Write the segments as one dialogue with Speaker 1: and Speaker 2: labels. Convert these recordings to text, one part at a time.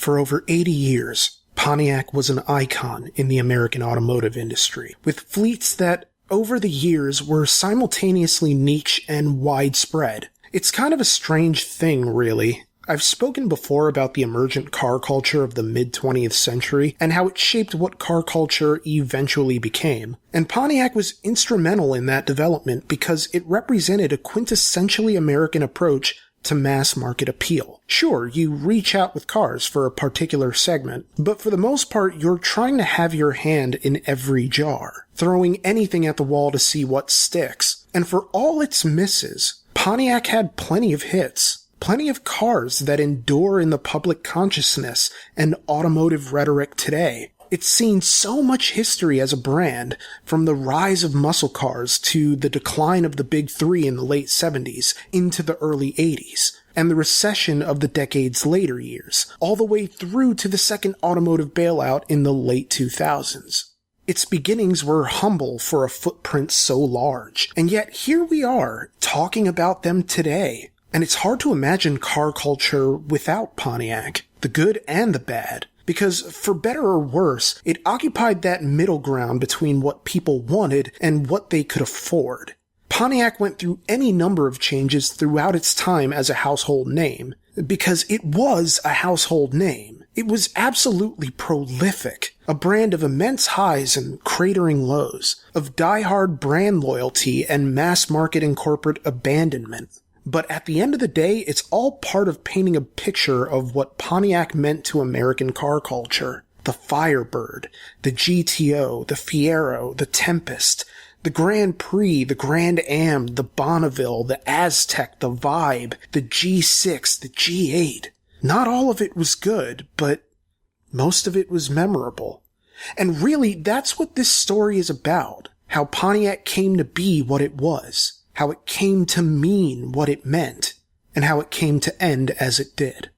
Speaker 1: For over 80 years, Pontiac was an icon in the American automotive industry, with fleets that, over the years, were simultaneously niche and widespread. It's kind of a strange thing, really. I've spoken before about the emergent car culture of the mid-20th century and how it shaped what car culture eventually became. And Pontiac was instrumental in that development because it represented a quintessentially American approach to mass market appeal. Sure, you reach out with cars for a particular segment, but for the most part, you're trying to have your hand in every jar, throwing anything at the wall to see what sticks. And for all its misses, Pontiac had plenty of hits. Plenty of cars that endure in the public consciousness and automotive rhetoric today. It's seen so much history as a brand, from the rise of muscle cars to the decline of the Big Three in the late 70s into the early 80s, and the recession of the decade's later years, all the way through to the second automotive bailout in the late 2000s. Its beginnings were humble for a footprint so large, and yet here we are, talking about them today. And it's hard to imagine car culture without Pontiac, the good and the bad, because for better or worse, it occupied that middle ground between what people wanted and what they could afford. Pontiac went through any number of changes throughout its time as a household name, because it was a household name. It was absolutely prolific, a brand of immense highs and cratering lows, of die-hard brand loyalty and mass market and corporate abandonment. But at the end of the day, it's all part of painting a picture of what Pontiac meant to American car culture. The Firebird, the GTO, the Fiero, the Tempest, the Grand Prix, the Grand Am, the Bonneville, the Aztec, the Vibe, the G6, the G8. Not all of it was good, but most of it was memorable. And really, that's what this story is about. How Pontiac came to be what it was. How it came to mean what it meant, and how it came to end as it did.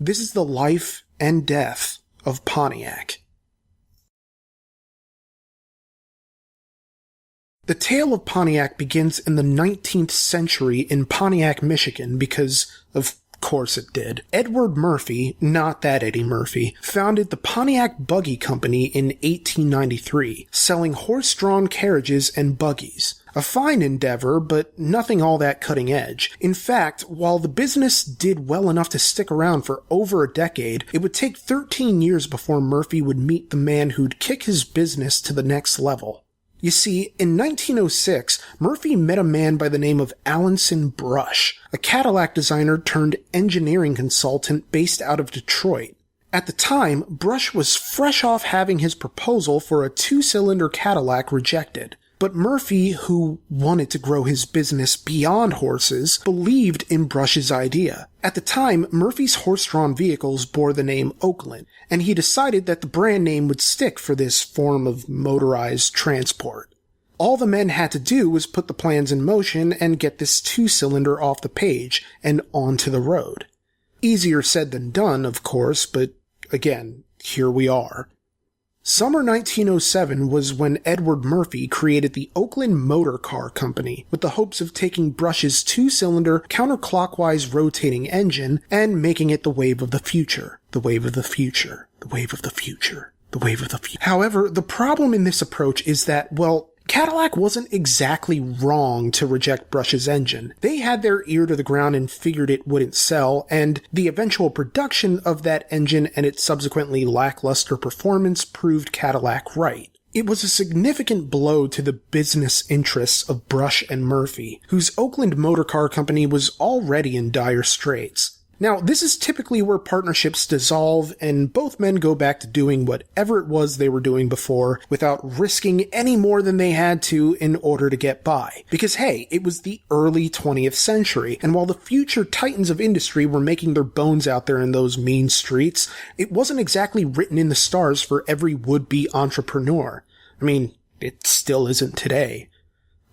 Speaker 1: This is the life and death of Pontiac. The tale of Pontiac begins in the 19th century in Pontiac, Michigan, because of course it did. Edward Murphy, not that Eddie Murphy, founded the Pontiac Buggy Company in 1893, selling horse-drawn carriages and buggies. A fine endeavor, but nothing all that cutting edge. In fact, while the business did well enough to stick around for over a decade, it would take 13 years before Murphy would meet the man who'd kick his business to the next level. You see, in 1906, Murphy met a man by the name of Alanson Brush, a Cadillac designer turned engineering consultant based out of Detroit. At the time, Brush was fresh off having his proposal for a 2-cylinder Cadillac rejected. But Murphy, who wanted to grow his business beyond horses, believed in Brush's idea. At the time, Murphy's horse-drawn vehicles bore the name OAKLAND, and he decided that the brand name would stick for this form of motorized transport. All the men had to do was put the plans in motion and get this 2-cylinder off the page and onto the road. Easier said than done, of course, but again, here we are. Summer 1907 was when Edward Murphy created the Oakland Motor Car Company with the hopes of taking Brush's 2-cylinder counterclockwise rotating engine and making it the wave of the future. The wave of the future. The wave of the future. The wave of the future. However, the problem in this approach is that, well, Cadillac wasn't exactly wrong to reject Brush's engine. They had their ear to the ground and figured it wouldn't sell, and the eventual production of that engine and its subsequently lackluster performance proved Cadillac right. It was a significant blow to the business interests of Brush and Murphy, whose Oakland Motor Car Company was already in dire straits. Now, this is typically where partnerships dissolve and both men go back to doing whatever it was they were doing before without risking any more than they had to in order to get by. Because hey, it was the early 20th century, and while the future titans of industry were making their bones out there in those mean streets, it wasn't exactly written in the stars for every would-be entrepreneur. I mean, it still isn't today.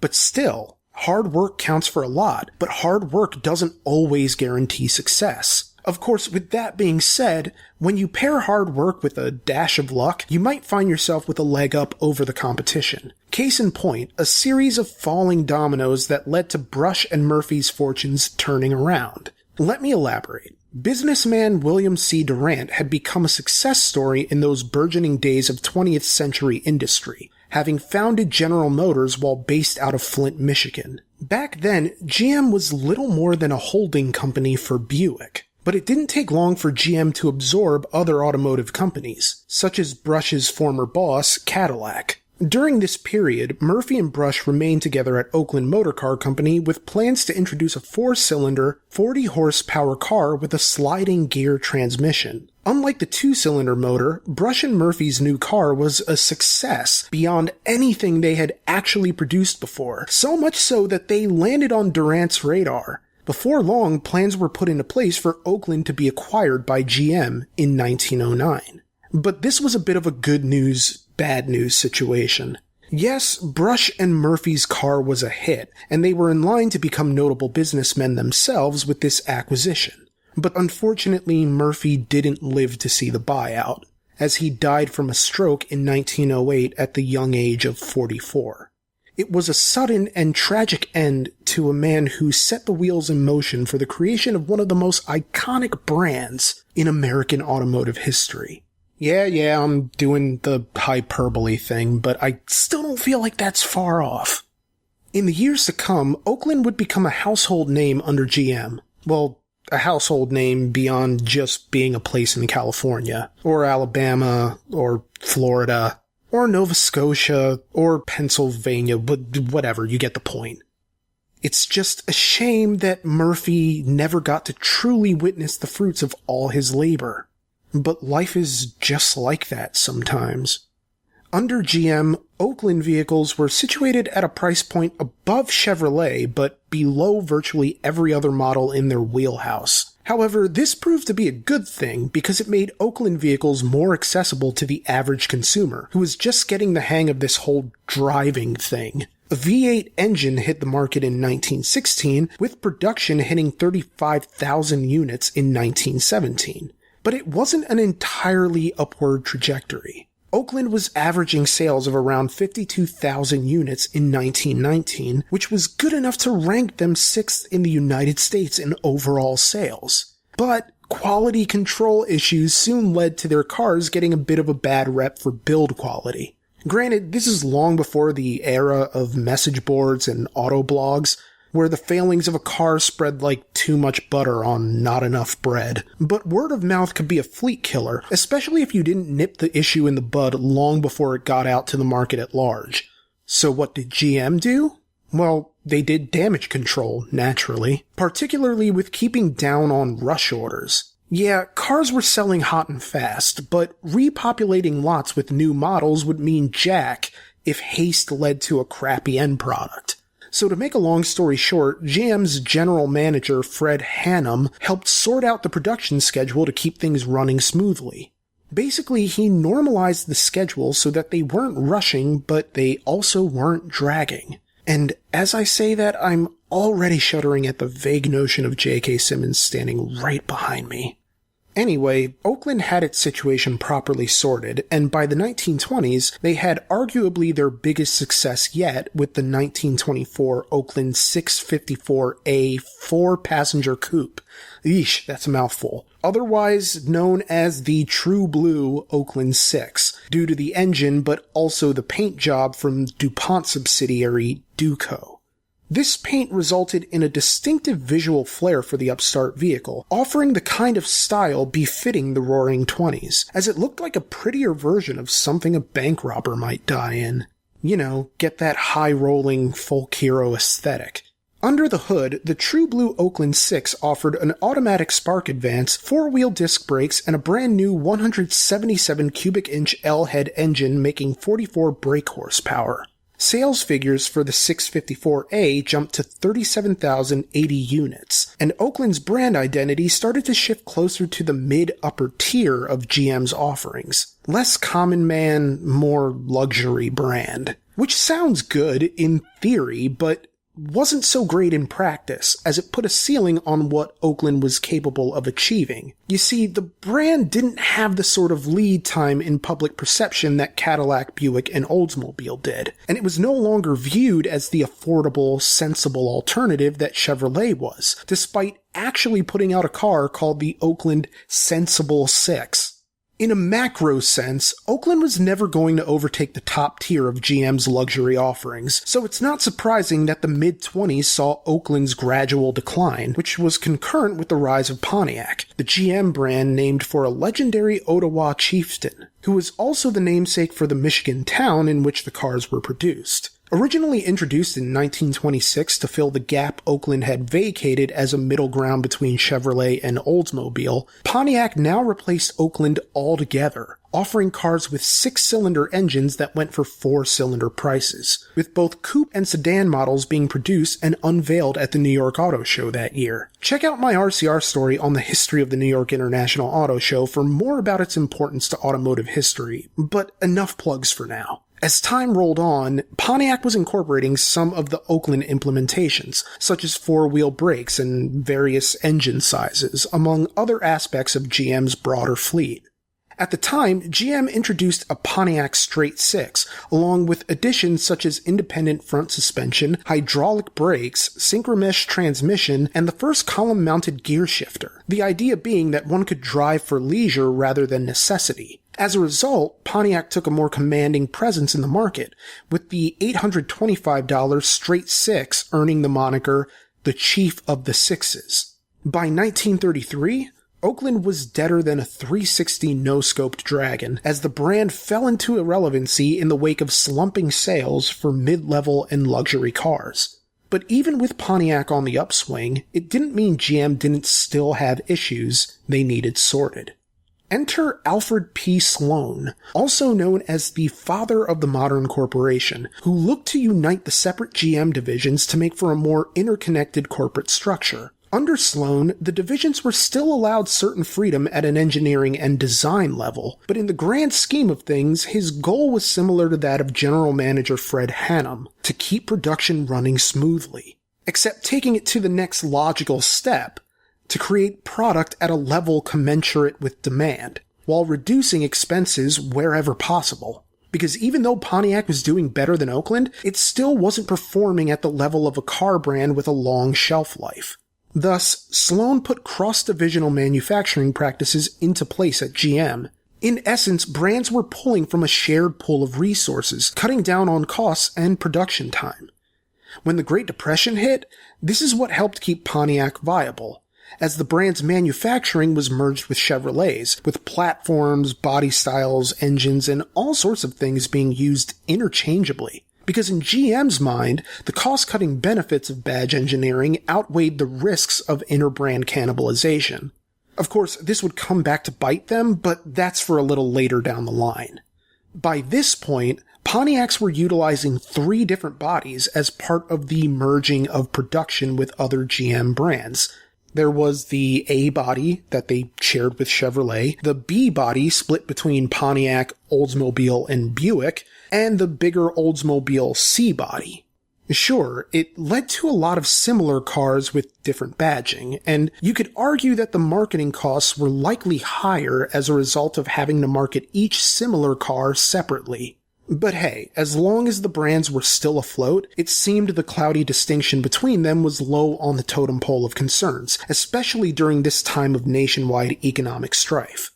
Speaker 1: But still, hard work counts for a lot, but hard work doesn't always guarantee success. Of course, with that being said, when you pair hard work with a dash of luck, you might find yourself with a leg up over the competition. Case in point, a series of falling dominoes that led to Brush and Murphy's fortunes turning around. Let me elaborate. Businessman William C. Durant had become a success story in those burgeoning days of 20th century industry, having founded General Motors while based out of Flint, Michigan. Back then, GM was little more than a holding company for Buick. But it didn't take long for GM to absorb other automotive companies, such as Brush's former boss, Cadillac. During this period, Murphy and Brush remained together at Oakland Motor Car Company with plans to introduce a 4-cylinder, 40-horsepower car with a sliding gear transmission. Unlike the 2-cylinder motor, Brush and Murphy's new car was a success beyond anything they had actually produced before, so much so that they landed on Durant's radar. Before long, plans were put into place for Oakland to be acquired by GM in 1909. But this was a bit of a good news, bad news situation. Yes, Brush and Murphy's car was a hit, and they were in line to become notable businessmen themselves with this acquisition. But unfortunately, Murphy didn't live to see the buyout, as he died from a stroke in 1908 at the young age of 44. It was a sudden and tragic end to a man who set the wheels in motion for the creation of one of the most iconic brands in American automotive history. Yeah, I'm doing the hyperbole thing, but I still don't feel like that's far off. In the years to come, Oakland would become a household name under GM. Well, a household name beyond just being a place in California, or Alabama, or Florida, or Nova Scotia, or Pennsylvania, but whatever, you get the point. It's just a shame that Murphy never got to truly witness the fruits of all his labor. But life is just like that sometimes. Under GM, Oakland vehicles were situated at a price point above Chevrolet, but below virtually every other model in their wheelhouse. However, this proved to be a good thing because it made Oakland vehicles more accessible to the average consumer, who was just getting the hang of this whole driving thing. A V8 engine hit the market in 1916, with production hitting 35,000 units in 1917. But it wasn't an entirely upward trajectory. Oakland was averaging sales of around 52,000 units in 1919, which was good enough to rank them 6th in the United States in overall sales. But quality control issues soon led to their cars getting a bit of a bad rep for build quality. Granted, this is long before the era of message boards and auto blogs, where the failings of a car spread like too much butter on not enough bread. But word of mouth could be a fleet killer, especially if you didn't nip the issue in the bud long before it got out to the market at large. So what did GM do? Well, they did damage control, naturally, particularly with keeping down on rush orders. Yeah, cars were selling hot and fast, but repopulating lots with new models would mean jack if haste led to a crappy end product. So to make a long story short, GM's general manager, Fred Hannum, helped sort out the production schedule to keep things running smoothly. Basically, he normalized the schedule so that they weren't rushing, but they also weren't dragging. And as I say that, I'm already shuddering at the vague notion of J.K. Simmons standing right behind me. Anyway, Oakland had its situation properly sorted, and by the 1920s, they had arguably their biggest success yet with the 1924 Oakland 654A 4-passenger coupe. Eesh, that's a mouthful. Otherwise known as the True Blue Oakland 6, due to the engine but also the paint job from DuPont subsidiary Duco. This paint resulted in a distinctive visual flair for the upstart vehicle, offering the kind of style befitting the Roaring Twenties, as it looked like a prettier version of something a bank robber might die in. You know, get that high-rolling folk hero aesthetic. Under the hood, the True Blue Oakland 6 offered an automatic spark advance, 4-wheel disc brakes, and a brand new 177 cubic inch L-head engine making 44 brake horsepower. Sales figures for the 654A jumped to 37,080 units, and Oakland's brand identity started to shift closer to the mid-upper tier of GM's offerings. Less common man, more luxury brand. Which sounds good in theory, but wasn't so great in practice, as it put a ceiling on what Oakland was capable of achieving. You see, the brand didn't have the sort of lead time in public perception that Cadillac, Buick, and Oldsmobile did, and it was no longer viewed as the affordable, sensible alternative that Chevrolet was, despite actually putting out a car called the Oakland Sensible 6. In a macro sense, Oakland was never going to overtake the top tier of GM's luxury offerings, so it's not surprising that the mid-20s saw Oakland's gradual decline, which was concurrent with the rise of Pontiac, the GM brand named for a legendary Ottawa chieftain, who was also the namesake for the Michigan town in which the cars were produced. Originally introduced in 1926 to fill the gap Oakland had vacated as a middle ground between Chevrolet and Oldsmobile, Pontiac now replaced Oakland altogether, offering cars with 6-cylinder engines that went for 4-cylinder prices, with both coupe and sedan models being produced and unveiled at the New York Auto Show that year. Check out my RCR story on the history of the New York International Auto Show for more about its importance to automotive history, but enough plugs for now. As time rolled on, Pontiac was incorporating some of the Oakland implementations, such as 4-wheel brakes and various engine sizes, among other aspects of GM's broader fleet. At the time, GM introduced a Pontiac Straight 6, along with additions such as independent front suspension, hydraulic brakes, synchromesh transmission, and the first column-mounted gear shifter, the idea being that one could drive for leisure rather than necessity. As a result, Pontiac took a more commanding presence in the market, with the $825 Straight 6 earning the moniker the Chief of the Sixes. By 1933, Oakland was deader than a 360 no-scoped Dragon, as the brand fell into irrelevancy in the wake of slumping sales for mid-level and luxury cars. But even with Pontiac on the upswing, it didn't mean GM didn't still have issues they needed sorted. Enter Alfred P. Sloan, also known as the father of the modern corporation, who looked to unite the separate GM divisions to make for a more interconnected corporate structure. Under Sloan, the divisions were still allowed certain freedom at an engineering and design level, but in the grand scheme of things, his goal was similar to that of General Manager Fred Hannum, to keep production running smoothly, except taking it to the next logical step, to create product at a level commensurate with demand, while reducing expenses wherever possible. Because even though Pontiac was doing better than Oakland, it still wasn't performing at the level of a car brand with a long shelf life. Thus, Sloan put cross-divisional manufacturing practices into place at GM. In essence, brands were pulling from a shared pool of resources, cutting down on costs and production time. When the Great Depression hit, this is what helped keep Pontiac viable, as the brand's manufacturing was merged with Chevrolet's, with platforms, body styles, engines, and all sorts of things being used interchangeably. Because in GM's mind, the cost-cutting benefits of badge engineering outweighed the risks of inter-brand cannibalization. Of course, this would come back to bite them, but that's for a little later down the line. By this point, Pontiacs were utilizing 3 different bodies as part of the merging of production with other GM brands. There was the A body that they shared with Chevrolet, the B body split between Pontiac, Oldsmobile, and Buick, and the bigger Oldsmobile C body. Sure, it led to a lot of similar cars with different badging, and you could argue that the marketing costs were likely higher as a result of having to market each similar car separately. But hey, as long as the brands were still afloat, it seemed the cloudy distinction between them was low on the totem pole of concerns, especially during this time of nationwide economic strife.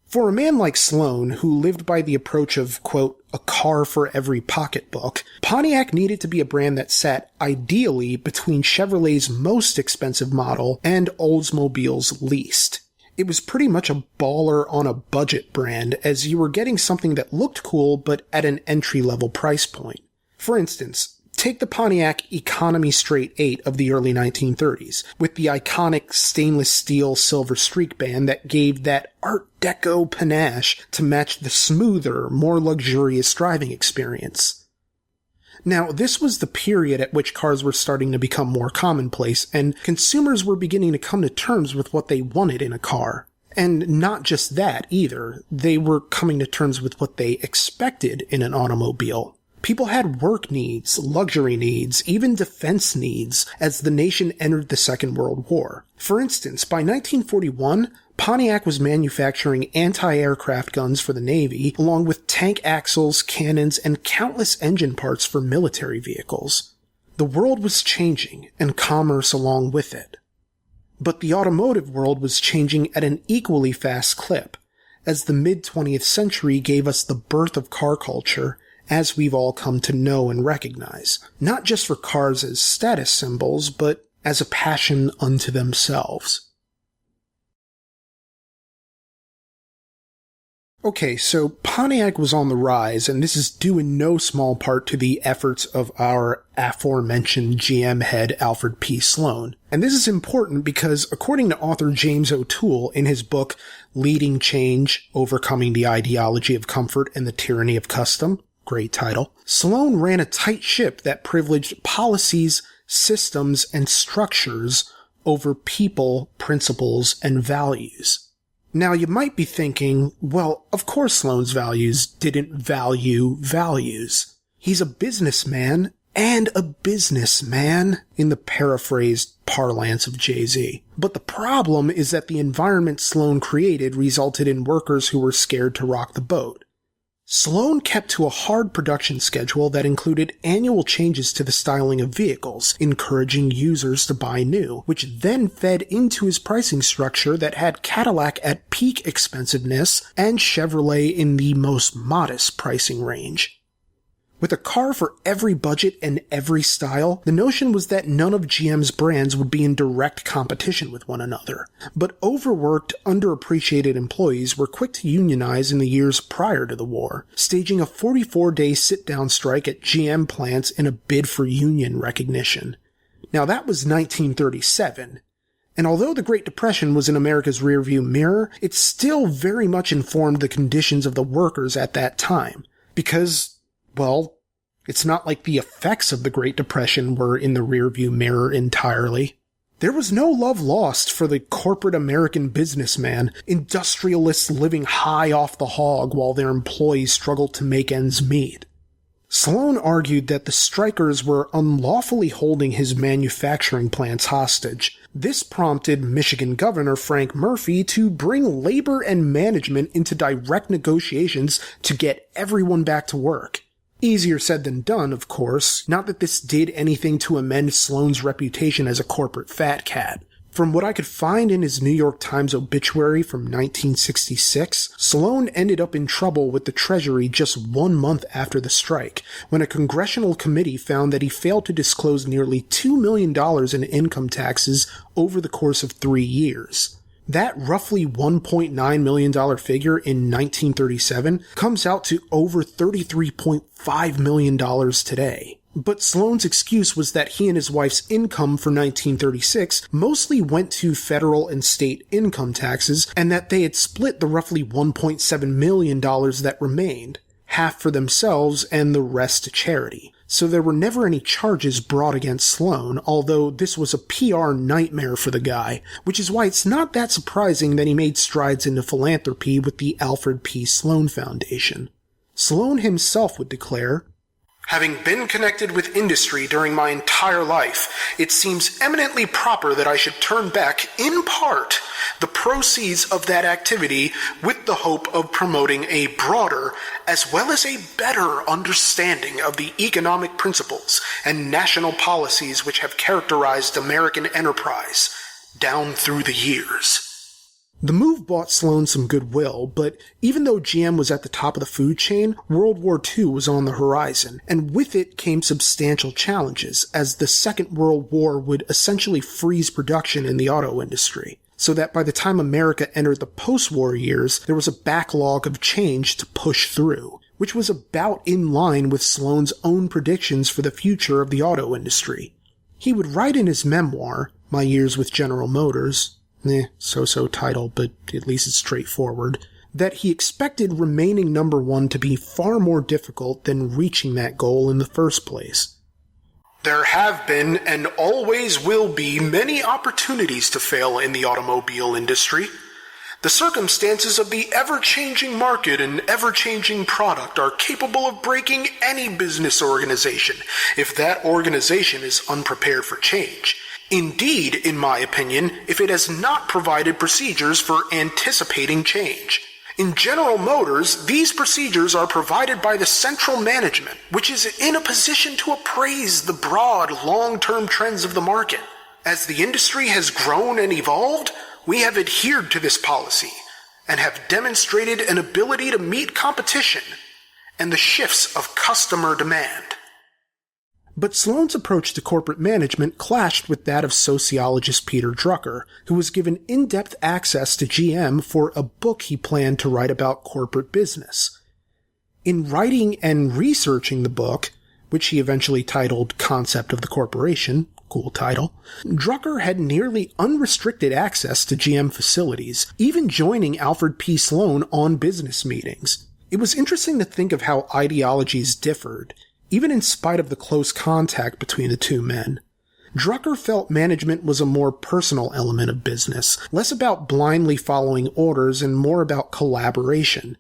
Speaker 1: For a man like Sloan, who lived by the approach of, quote, a car for every pocketbook, Pontiac needed to be a brand that sat ideally between Chevrolet's most expensive model and Oldsmobile's least. It was pretty much a baller on a budget brand, as you were getting something that looked cool but at an entry-level price point. For instance, take the Pontiac Economy Straight 8 of the early 1930s, with the iconic stainless steel silver streak band that gave that Art Deco panache to match the smoother, more luxurious driving experience. Now, this was the period at which cars were starting to become more commonplace, and consumers were beginning to come to terms with what they wanted in a car. And not just that, either. They were coming to terms with what they expected in an automobile. People had work needs, luxury needs, even defense needs as the nation entered the Second World War. For instance, by 1941, Pontiac was manufacturing anti-aircraft guns for the Navy, along with tank axles, cannons, and countless engine parts for military vehicles. The world was changing, and commerce along with it. But the automotive world was changing at an equally fast clip, as the mid-20th century gave us the birth of car culture, as we've all come to know and recognize, not just for cars as status symbols, but as a passion unto themselves. Okay, so Pontiac was on the rise, and this is due in no small part to the efforts of our aforementioned GM head Alfred P. Sloan. And this is important because, according to author James O'Toole in his book Leading Change, Overcoming the Ideology of Comfort and the Tyranny of Custom, great title, Sloan ran a tight ship that privileged policies, systems, and structures over people, principles, and values. Now, you might be thinking, well, of course Sloan's values didn't value values. He's a businessman and a businessman, in the paraphrased parlance of Jay-Z. But the problem is that the environment Sloan created resulted in workers who were scared to rock the boat. Sloan kept to a hard production schedule that included annual changes to the styling of vehicles, encouraging users to buy new, which then fed into his pricing structure that had Cadillac at peak expensiveness and Chevrolet in the most modest pricing range. With a car for every budget and every style, the notion was that none of GM's brands would be in direct competition with one another. But overworked, underappreciated employees were quick to unionize in the years prior to the war, staging a 44-day sit-down strike at GM plants in a bid for union recognition. Now that was 1937. And although the Great Depression was in America's rearview mirror, it still very much informed the conditions of the workers at that time. Because, well, it's not like the effects of the Great Depression were in the rearview mirror entirely. There was no love lost for the corporate American businessman, industrialists living high off the hog while their employees struggled to make ends meet. Sloan argued that the strikers were unlawfully holding his manufacturing plants hostage. This prompted Michigan Governor Frank Murphy to bring labor and management into direct negotiations to get everyone back to work. Easier said than done, of course, not that this did anything to amend Sloan's reputation as a corporate fat cat. From what I could find in his New York Times obituary from 1966, Sloan ended up in trouble with the Treasury just 1 month after the strike, when a congressional committee found that he failed to disclose nearly $2 million in income taxes over the course of 3 years. That roughly $1.9 million figure in 1937 comes out to over $33.5 million today. But Sloan's excuse was that he and his wife's income for 1936 mostly went to federal and state income taxes, and that they had split the roughly $1.7 million that remained, half for themselves and the rest to charity. So there were never any charges brought against Sloan, although this was a PR nightmare for the guy, which is why it's not that surprising that he made strides into philanthropy with the Alfred P. Sloan Foundation. Sloan himself would declare, "Having been connected with industry during my entire life, it seems eminently proper that I should turn back, in part, the proceeds of that activity with the hope of promoting a broader, as well as a better understanding of the economic principles and national policies which have characterized American enterprise down through the years." The move bought Sloan some goodwill, but even though GM was at the top of the food chain, World War II was on the horizon, and with it came substantial challenges, as the Second World War would essentially freeze production in the auto industry, so that by the time America entered the post-war years, there was a backlog of change to push through, which was about in line with Sloan's own predictions for the future of the auto industry. He would write in his memoir, My Years with General Motors, so-so title, but at least it's straightforward, that he expected remaining number one to be far more difficult than reaching that goal in the first place. "There have been and always will be many opportunities to fail in the automobile industry. The circumstances of the ever-changing market and ever-changing product are capable of breaking any business organization if that organization is unprepared for change. Indeed, in my opinion, if it has not provided procedures for anticipating change. In General Motors, these procedures are provided by the central management, which is in a position to appraise the broad, long-term trends of the market. As the industry has grown and evolved, we have adhered to this policy and have demonstrated an ability to meet competition and the shifts of customer demand. But Sloan's approach to corporate management clashed with that of sociologist Peter Drucker, who was given in-depth access to GM for a book he planned to write about corporate business. In writing and researching the book, which he eventually titled Concept of the Corporation, cool title, Drucker had nearly unrestricted access to GM facilities, even joining Alfred P. Sloan on business meetings. It was interesting to think of how ideologies differed, even in spite of the close contact between the two men. Drucker felt management was a more personal element of business, less about blindly following orders and more about collaboration.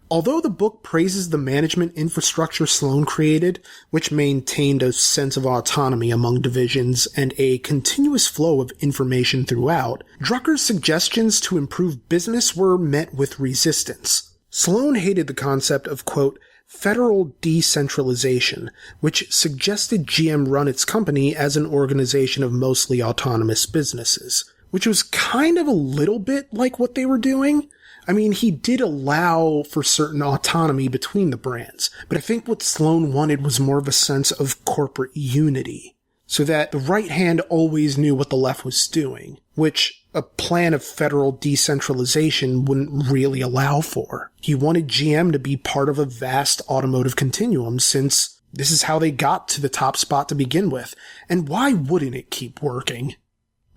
Speaker 1: Although the book praises the management infrastructure Sloan created, which maintained a sense of autonomy among divisions and a continuous flow of information throughout, Drucker's suggestions to improve business were met with resistance. Sloan hated the concept of, quote, federal decentralization, which suggested GM run its company as an organization of mostly autonomous businesses, which was kind of a little bit like what they were doing. I mean, he did allow for certain autonomy between the brands, but I think what Sloan wanted was more of a sense of corporate unity, so that the right hand always knew what the left was doing, which a plan of federal decentralization wouldn't really allow for. He wanted GM to be part of a vast automotive continuum, since this is how they got to the top spot to begin with, and why wouldn't it keep working?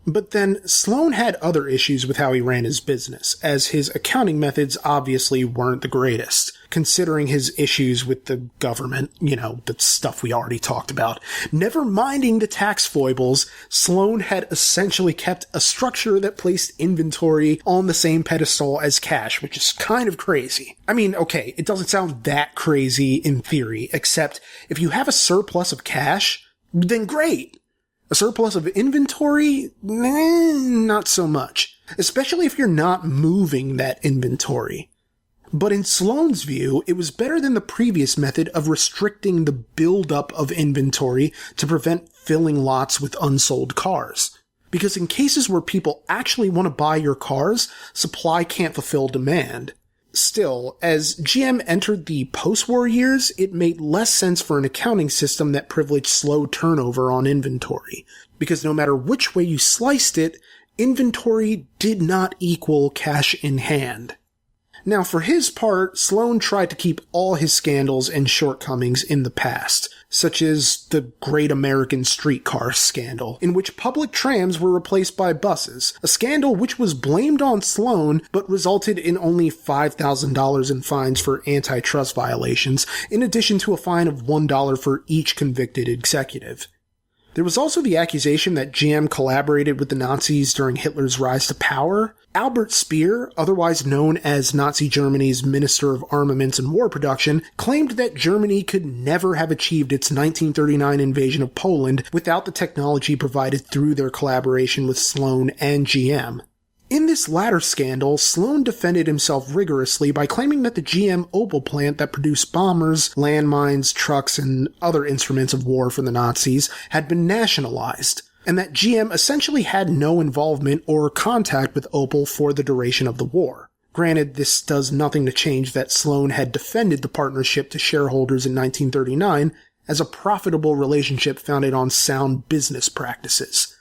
Speaker 1: But then, Sloan had other issues with how he ran his business, as his accounting methods obviously weren't the greatest, considering his issues with the government, the stuff we already talked about. Never minding the tax foibles, Sloan had essentially kept a structure that placed inventory on the same pedestal as cash, which is kind of crazy. I mean, okay, it doesn't sound that crazy in theory, except if you have a surplus of cash, then great. A surplus of inventory? Not so much. Especially if you're not moving that inventory. But in Sloan's view, it was better than the previous method of restricting the buildup of inventory to prevent filling lots with unsold cars. Because in cases where people actually want to buy your cars, supply can't fulfill demand. Still, as GM entered the post-war years, it made less sense for an accounting system that privileged slow turnover on inventory, because no matter which way you sliced it, inventory did not equal cash in hand. Now, for his part, Sloan tried to keep all his scandals and shortcomings in the past, such as the Great American Streetcar scandal, in which public trams were replaced by buses, a scandal which was blamed on Sloan but resulted in only $5,000 in fines for antitrust violations, in addition to a fine of $1 for each convicted executive. There was also the accusation that GM collaborated with the Nazis during Hitler's rise to power. Albert Speer, otherwise known as Nazi Germany's Minister of Armaments and War Production, claimed that Germany could never have achieved its 1939 invasion of Poland without the technology provided through their collaboration with Sloan and GM. In this latter scandal, Sloan defended himself rigorously by claiming that the GM Opel plant that produced bombers, landmines, trucks, and other instruments of war for the Nazis had been nationalized, and that GM essentially had no involvement or contact with Opel for the duration of the war. Granted, this does nothing to change that Sloan had defended the partnership to shareholders in 1939 as a profitable relationship founded on sound business practices.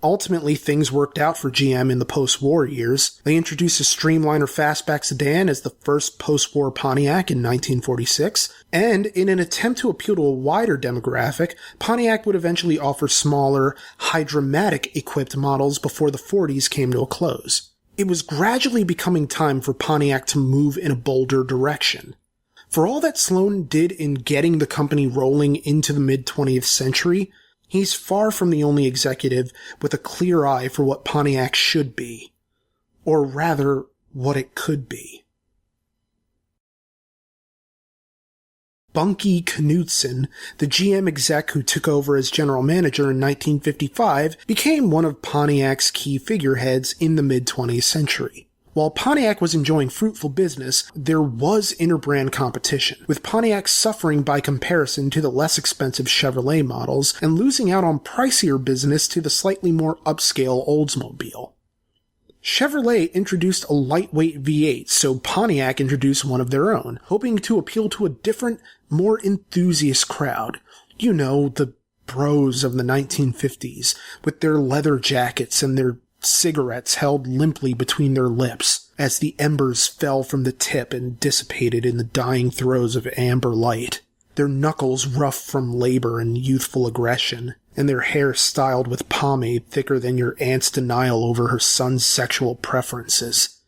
Speaker 1: Ultimately, things worked out for GM in the post-war years. They introduced a Streamliner fastback sedan as the first post-war Pontiac in 1946, and in an attempt to appeal to a wider demographic, Pontiac would eventually offer smaller, Hydra-matic-equipped models before the 40s came to a close. It was gradually becoming time for Pontiac to move in a bolder direction. For all that Sloan did in getting the company rolling into the mid-20th century, he's far from the only executive with a clear eye for what Pontiac should be. Or rather, what it could be. Bunky Knudsen, the GM exec who took over as general manager in 1955, became one of Pontiac's key figureheads in the mid-20th century. While Pontiac was enjoying fruitful business, there was interbrand competition, with Pontiac suffering by comparison to the less expensive Chevrolet models and losing out on pricier business to the slightly more upscale Oldsmobile. Chevrolet introduced a lightweight V8, so Pontiac introduced one of their own, hoping to appeal to a different, more enthusiast crowd. You know, the bros of the 1950s, with their leather jackets and their cigarettes held limply between their lips as the embers fell from the tip and dissipated in the dying throes of amber light, their knuckles rough from labor and youthful aggression, and their hair styled with pomade thicker than your aunt's denial over her son's sexual preferences.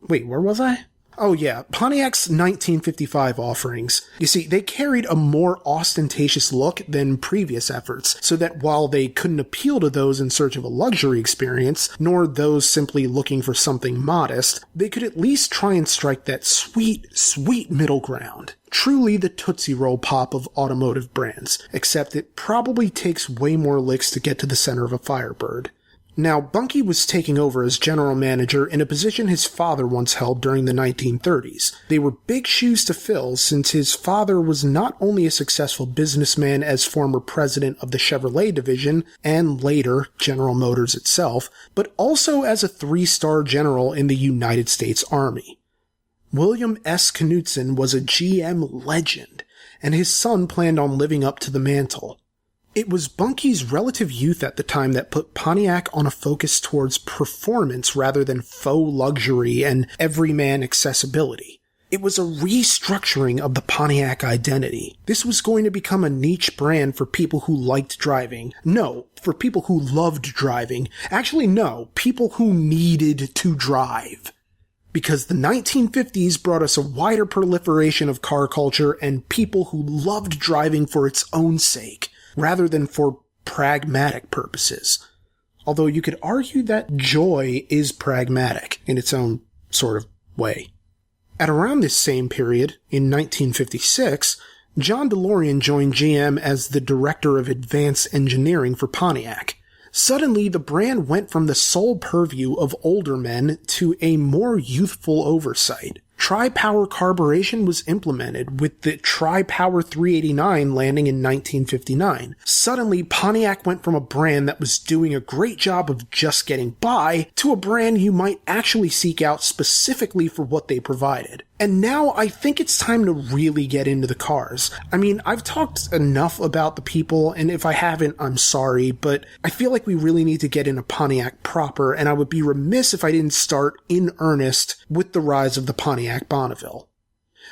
Speaker 1: Wait, where was I? Oh yeah, Pontiac's 1955 offerings. You see, they carried a more ostentatious look than previous efforts, so that while they couldn't appeal to those in search of a luxury experience, nor those simply looking for something modest, they could at least try and strike that sweet, sweet middle ground. Truly the Tootsie Roll Pop of automotive brands, except it probably takes way more licks to get to the center of a Firebird. Now, Bunky was taking over as general manager in a position his father once held during the 1930s. They were big shoes to fill since his father was not only a successful businessman as former president of the Chevrolet division, and later General Motors itself, but also as a 3-star general in the United States Army. William S. Knudsen was a GM legend, and his son planned on living up to the mantle. It was Bunky's relative youth at the time that put Pontiac on a focus towards performance rather than faux luxury and everyman accessibility. It was a restructuring of the Pontiac identity. This was going to become a niche brand for people who liked driving. No, for people who loved driving. Actually, no, people who needed to drive. Because the 1950s brought us a wider proliferation of car culture and people who loved driving for its own sake, rather than for pragmatic purposes. Although you could argue that joy is pragmatic in its own sort of way. At around this same period, in 1956, John DeLorean joined GM as the director of advanced engineering for Pontiac. Suddenly, the brand went from the sole purview of older men to a more youthful oversight. Tri-Power carburation was implemented, with the Tri-Power 389 landing in 1959. Suddenly, Pontiac went from a brand that was doing a great job of just getting by to a brand you might actually seek out specifically for what they provided. And now I think it's time to really get into the cars. I mean, I've talked enough about the people, and if I haven't, I'm sorry, but I feel like we really need to get into Pontiac proper, and I would be remiss if I didn't start in earnest with the rise of the Pontiac Bonneville.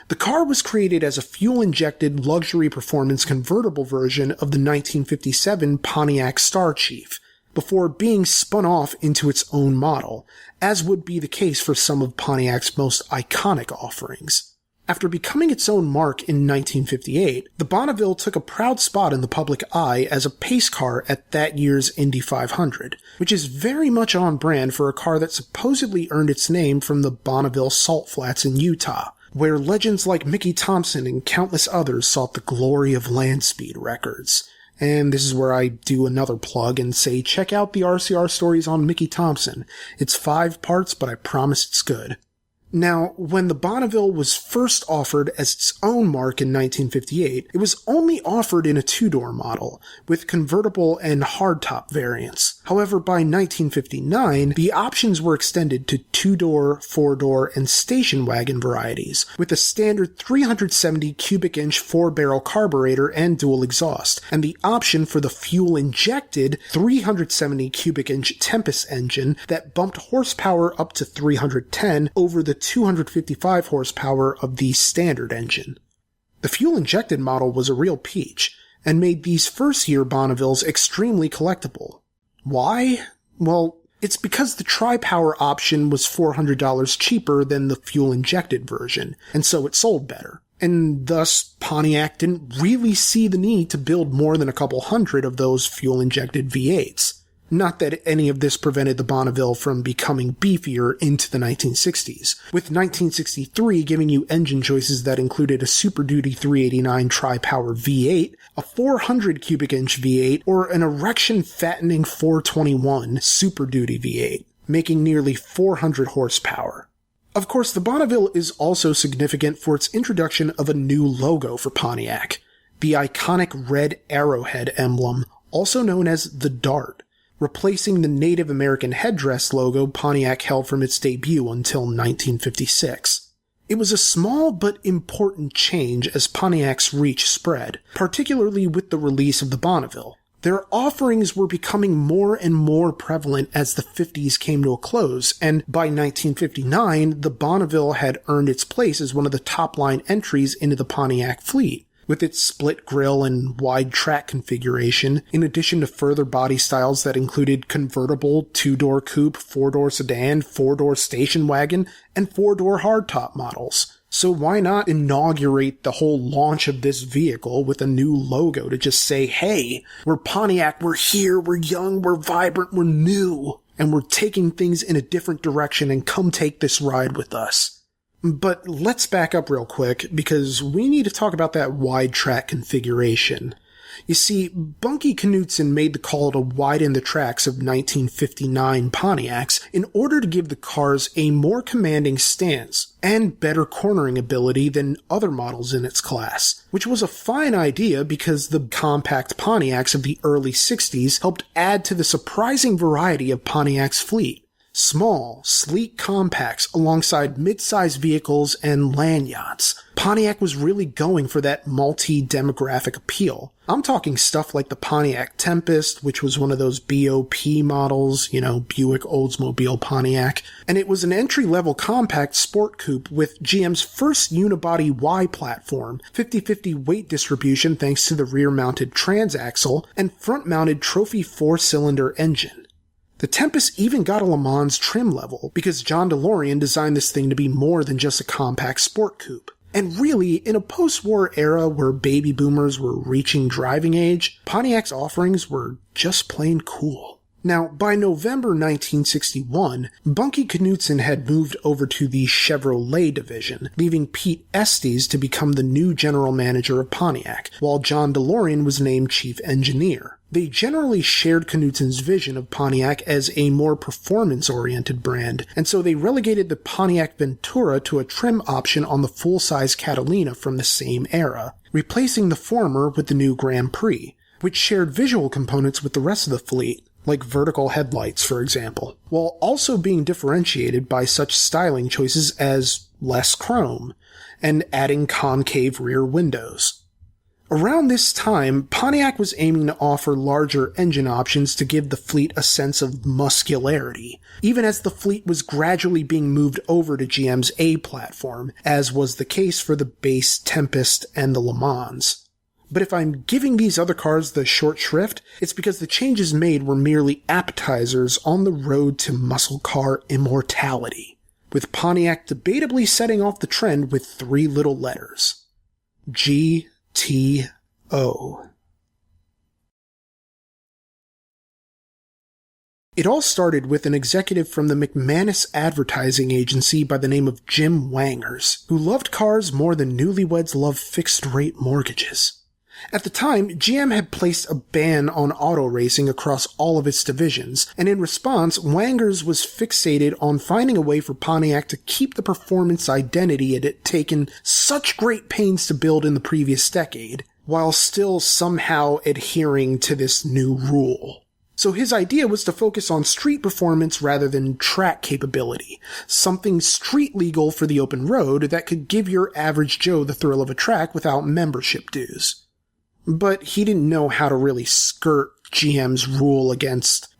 Speaker 1: The car was created as a fuel-injected luxury performance convertible version of the 1957 Pontiac Star Chief, before being spun off into its own model, as would be the case for some of Pontiac's most iconic offerings. After becoming its own mark in 1958, the Bonneville took a proud spot in the public eye as a pace car at that year's Indy 500, which is very much on brand for a car that supposedly earned its name from the Bonneville Salt Flats in Utah, where legends like Mickey Thompson and countless others sought the glory of land speed records. And this is where I do another plug and say check out the RCR Stories on Mickey Thompson. It's 5 parts, but I promise it's good. Now, when the Bonneville was first offered as its own mark in 1958, it was only offered in a 2-door model, with convertible and hardtop variants. However, by 1959, the options were extended to 2-door, 4-door, and station wagon varieties, with a standard 370 cubic inch 4-barrel carburetor and dual exhaust, and the option for the fuel-injected 370 cubic inch Tempest engine that bumped horsepower up to 310 over the 255 horsepower of the standard engine. The fuel-injected model was a real peach, and made these first-year Bonnevilles extremely collectible. Why? Well, it's because the Tri-Power option was $400 cheaper than the fuel-injected version, and so it sold better. And thus, Pontiac didn't really see the need to build more than a couple hundred of those fuel-injected V8s. Not that any of this prevented the Bonneville from becoming beefier into the 1960s, with 1963 giving you engine choices that included a Super Duty 389 tri-power V8, a 400 cubic inch V8, or an erection-fattening 421 Super Duty V8, making nearly 400 horsepower. Of course, the Bonneville is also significant for its introduction of a new logo for Pontiac, the iconic red arrowhead emblem, also known as the Dart, replacing the Native American headdress logo Pontiac held from its debut until 1956. It was a small but important change as Pontiac's reach spread, particularly with the release of the Bonneville. Their offerings were becoming more and more prevalent as the 50s came to a close, and by 1959, the Bonneville had earned its place as one of the top-line entries into the Pontiac fleet, with its split grille and wide track configuration, in addition to further body styles that included convertible, 2-door coupe, 4-door sedan, 4-door station wagon, and 4-door hardtop models. So why not inaugurate the whole launch of this vehicle with a new logo to just say, hey, we're Pontiac, we're here, we're young, we're vibrant, we're new, and we're taking things in a different direction, and come take this ride with us. But let's back up real quick, because we need to talk about that wide track configuration. You see, Bunky Knudsen made the call to widen the tracks of 1959 Pontiacs in order to give the cars a more commanding stance and better cornering ability than other models in its class, which was a fine idea because the compact Pontiacs of the early 60s helped add to the surprising variety of Pontiac's fleet. Small, sleek compacts alongside mid-size vehicles and land yachts. Pontiac was really going for that multi-demographic appeal. I'm talking stuff like the Pontiac Tempest, which was one of those BOP models, Buick Oldsmobile Pontiac, and it was an entry-level compact sport coupe with GM's first unibody Y platform, 50-50 weight distribution thanks to the rear-mounted transaxle, and front-mounted trophy 4-cylinder engine. The Tempest even got a Le Mans trim level, because John DeLorean designed this thing to be more than just a compact sport coupe. And really, in a post-war era where baby boomers were reaching driving age, Pontiac's offerings were just plain cool. Now, by November 1961, Bunky Knudsen had moved over to the Chevrolet division, leaving Pete Estes to become the new general manager of Pontiac, while John DeLorean was named chief engineer. They generally shared Knudsen's vision of Pontiac as a more performance-oriented brand, and so they relegated the Pontiac Ventura to a trim option on the full-size Catalina from the same era, replacing the former with the new Grand Prix, which shared visual components with the rest of the fleet, like vertical headlights, for example, while also being differentiated by such styling choices as less chrome, and adding concave rear windows. Around this time, Pontiac was aiming to offer larger engine options to give the fleet a sense of muscularity, even as the fleet was gradually being moved over to GM's A platform, as was the case for the base Tempest and the Le Mans. But if I'm giving these other cars the short shrift, it's because the changes made were merely appetizers on the road to muscle car immortality, with Pontiac debatably setting off the trend with 3 little letters. G-T-O. It all started with an executive from the McManus advertising agency by the name of Jim Wangers, who loved cars more than newlyweds love fixed-rate mortgages. At the time, GM had placed a ban on auto racing across all of its divisions, and in response, Wangers was fixated on finding a way for Pontiac to keep the performance identity it had taken such great pains to build in the previous decade, while still somehow adhering to this new rule. So his idea was to focus on street performance rather than track capability, something street legal for the open road that could give your average Joe the thrill of a track without membership dues. But he didn't know how to really skirt GM's rule against,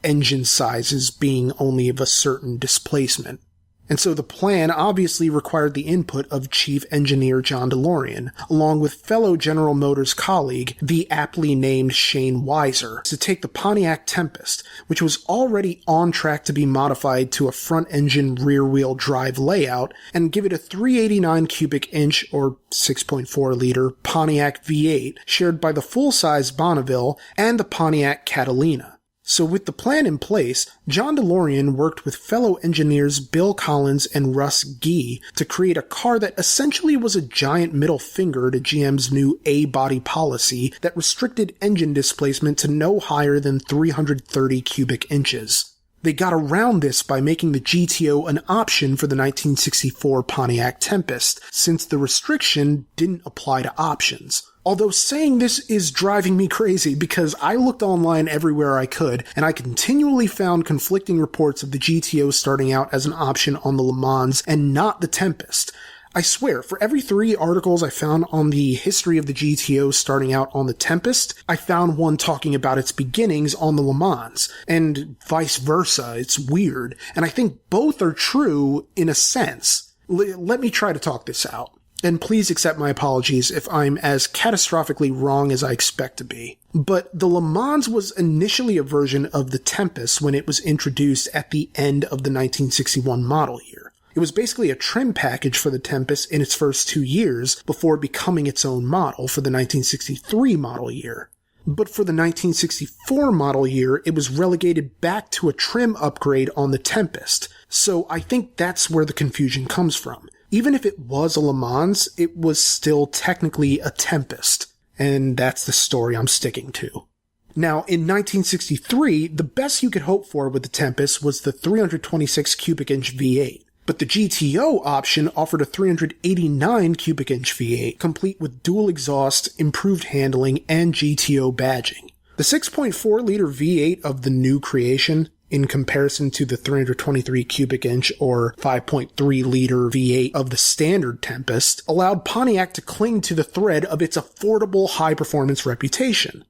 Speaker 1: engine sizes being only of a certain displacement. And so the plan obviously required the input of Chief Engineer John DeLorean, along with fellow General Motors colleague, the aptly named Shane Weiser, to take the Pontiac Tempest, which was already on track to be modified to a front-engine rear-wheel drive layout, and give it a 389 cubic inch or 6.4 liter Pontiac V8 shared by the full-size Bonneville and the Pontiac Catalina. So with the plan in place, John DeLorean worked with fellow engineers Bill Collins and Russ Gee to create a car that essentially was a giant middle finger to GM's new A-body policy that restricted engine displacement to no higher than 330 cubic inches. They got around this by making the GTO an option for the 1964 Pontiac Tempest, since the restriction didn't apply to options. Although saying this is driving me crazy because I looked online everywhere I could, and I continually found conflicting reports of the GTO starting out as an option on the Le Mans and not the Tempest. I swear, for every 3 articles I found on the history of the GTO starting out on the Tempest, I found one talking about its beginnings on the Le Mans, and vice versa. It's weird, and I think both are true in a sense. Let me try to talk this out. And please accept my apologies if I'm as catastrophically wrong as I expect to be. But the Le Mans was initially a version of the Tempest when it was introduced at the end of the 1961 model year. It was basically a trim package for the Tempest in its first 2 years before becoming its own model for the 1963 model year. But for the 1964 model year, it was relegated back to a trim upgrade on the Tempest. So I think that's where the confusion comes from. Even if it was a Le Mans, it was still technically a Tempest, and that's the story I'm sticking to. Now, in 1963, the best you could hope for with the Tempest was the 326 cubic inch V8, but the GTO option offered a 389 cubic inch V8, complete with dual exhaust, improved handling, and GTO badging. The 6.4-liter V8 of the new creation, in comparison to the 323 cubic inch or 5.3-liter V8 of the standard Tempest, allowed Pontiac to cling to the thread of its affordable high-performance reputation.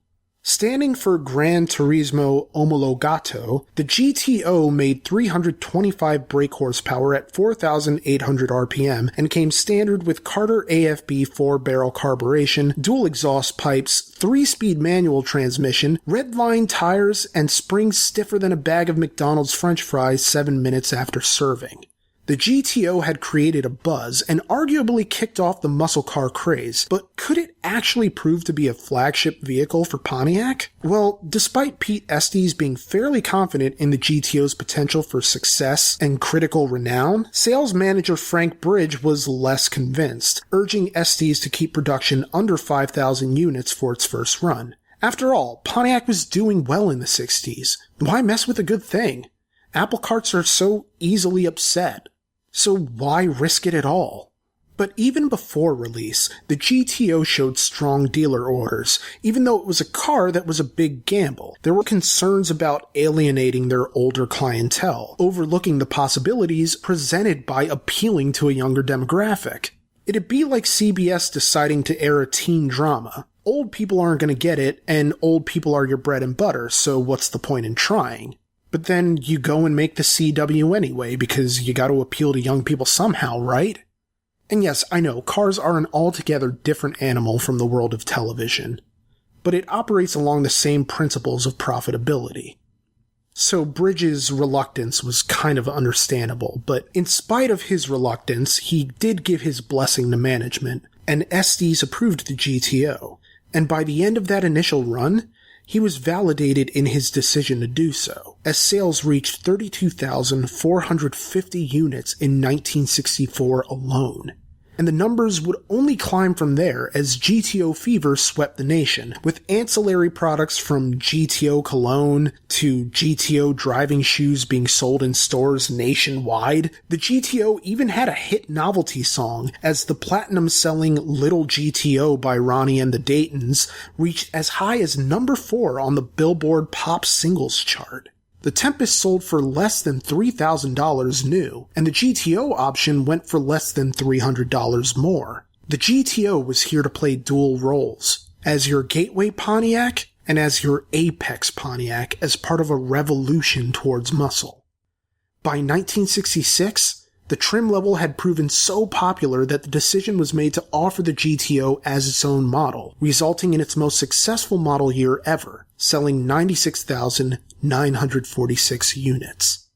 Speaker 1: Standing for Gran Turismo Omologato, the GTO made 325 brake horsepower at 4,800 RPM and came standard with Carter AFB 4-barrel carburation, dual exhaust pipes, 3-speed manual transmission, red-line tires, and springs stiffer than a bag of McDonald's French fries 7 minutes after serving. The GTO had created a buzz and arguably kicked off the muscle car craze, but could it actually prove to be a flagship vehicle for Pontiac? Well, despite Pete Estes being fairly confident in the GTO's potential for success and critical renown, sales manager Frank Bridge was less convinced, urging Estes to keep production under 5,000 units for its first run. After all, Pontiac was doing well in the 60s. Why mess with a good thing? Apple carts are so easily upset. So why risk it at all? But even before release, the GTO showed strong dealer orders, even though it was a car that was a big gamble. There were concerns about alienating their older clientele, overlooking the possibilities presented by appealing to a younger demographic. It'd be like CBS deciding to air a teen drama. Old people aren't going to get it, and old people are your bread and butter, so what's the point in trying? But then you go and make the CW anyway, because you gotta appeal to young people somehow, right? And yes, I know, cars are an altogether different animal from the world of television, but it operates along the same principles of profitability. So Bridges' reluctance was kind of understandable, but in spite of his reluctance, he did give his blessing to management, and Estes approved the GTO, and by the end of that initial run, he was validated in his decision to do so, as sales reached 32,450 units in 1964 alone. And the numbers would only climb from there as GTO fever swept the nation, with ancillary products from GTO cologne to GTO driving shoes being sold in stores nationwide. The GTO even had a hit novelty song, as the platinum-selling Little GTO by Ronnie and the Daytons reached as high as number 4 on the Billboard Pop Singles chart. The Tempest sold for less than $3,000 new, and the GTO option went for less than $300 more. The GTO was here to play dual roles, as your gateway Pontiac and as your apex Pontiac as part of a revolution towards muscle. By 1966, the trim level had proven so popular that the decision was made to offer the GTO as its own model, resulting in its most successful model year ever, selling 96,946 units.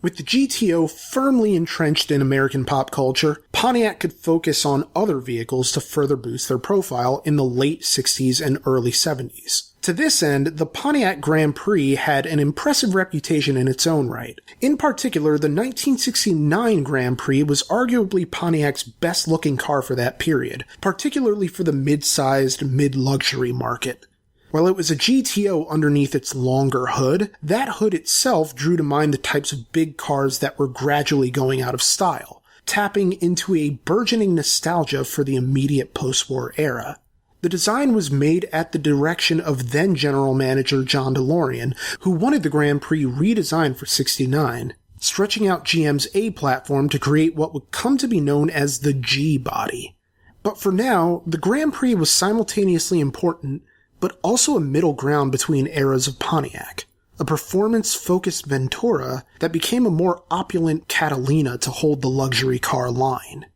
Speaker 1: With the GTO firmly entrenched in American pop culture, Pontiac could focus on other vehicles to further boost their profile in the late 60s and early 70s. To this end, the Pontiac Grand Prix had an impressive reputation in its own right. In particular, the 1969 Grand Prix was arguably Pontiac's best-looking car for that period, particularly for the mid-sized, mid-luxury market. While it was a GTO underneath its longer hood, that hood itself drew to mind the types of big cars that were gradually going out of style, tapping into a burgeoning nostalgia for the immediate post-war era. The design was made at the direction of then General Manager John DeLorean, who wanted the Grand Prix redesigned for '69, stretching out GM's A platform to create what would come to be known as the G body. But for now, the Grand Prix was simultaneously important, but also a middle ground between eras of Pontiac, a performance-focused Ventura that became a more opulent Catalina to hold the luxury car line.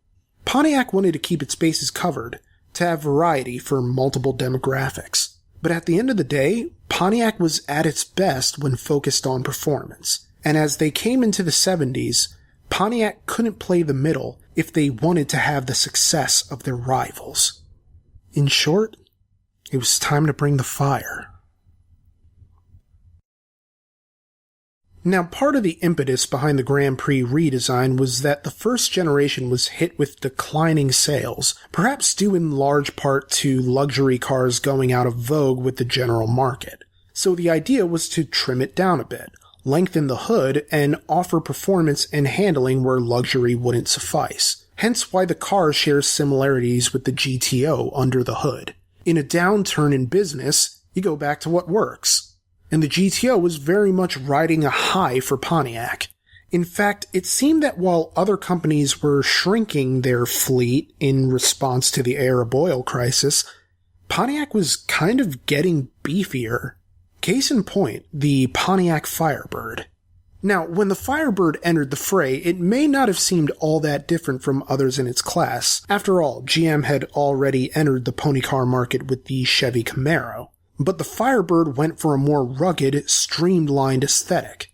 Speaker 1: Pontiac wanted to keep its bases covered, to have variety for multiple demographics. But at the end of the day, Pontiac was at its best when focused on performance. And as they came into the 70s, Pontiac couldn't play the middle if they wanted to have the success of their rivals. In short, it was time to bring the fire. Now, part of the impetus behind the Grand Prix redesign was that the first generation was hit with declining sales, perhaps due in large part to luxury cars going out of vogue with the general market. So the idea was to trim it down a bit, lengthen the hood, and offer performance and handling where luxury wouldn't suffice. Hence why the car shares similarities with the GTO under the hood. In a downturn in business, you go back to what works. And the GTO was very much riding a high for Pontiac. In fact, it seemed that while other companies were shrinking their fleet in response to the Arab oil crisis, Pontiac was kind of getting beefier. Case in point, the Pontiac Firebird. Now, when the Firebird entered the fray, it may not have seemed all that different from others in its class. After all, GM had already entered the pony car market with the Chevy Camaro. But the Firebird went for a more rugged, streamlined aesthetic.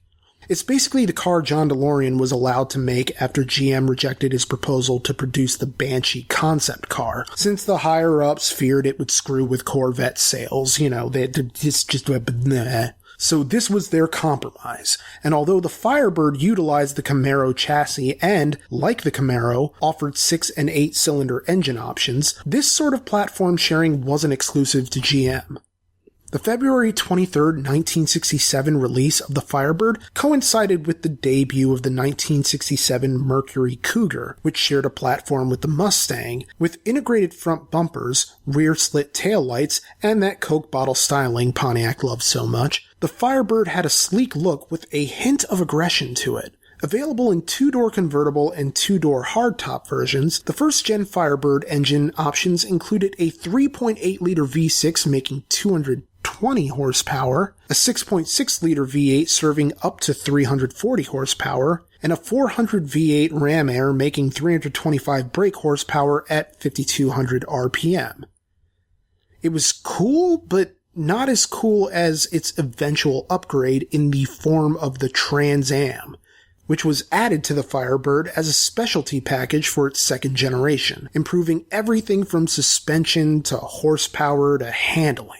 Speaker 1: It's basically the car John DeLorean was allowed to make after GM rejected his proposal to produce the Banshee concept car, since the higher-ups feared it would screw with Corvette sales. So this was their compromise, and although the Firebird utilized the Camaro chassis and, like the Camaro, offered 6- and 8-cylinder engine options, this sort of platform sharing wasn't exclusive to GM. The February 23, 1967 release of the Firebird coincided with the debut of the 1967 Mercury Cougar, which shared a platform with the Mustang, with integrated front bumpers, rear slit taillights, and that Coke bottle styling Pontiac loved so much. The Firebird had a sleek look with a hint of aggression to it. Available in 2-door convertible and 2-door hardtop versions, the first-gen Firebird engine options included a 3.8-liter V6 making 220 horsepower, a 6.6-liter V8 serving up to 340 horsepower, and a 400 V8 ram air making 325 brake horsepower at 5,200 RPM. It was cool, but not as cool as its eventual upgrade in the form of the Trans Am, which was added to the Firebird as a specialty package for its second generation, improving everything from suspension to horsepower to handling.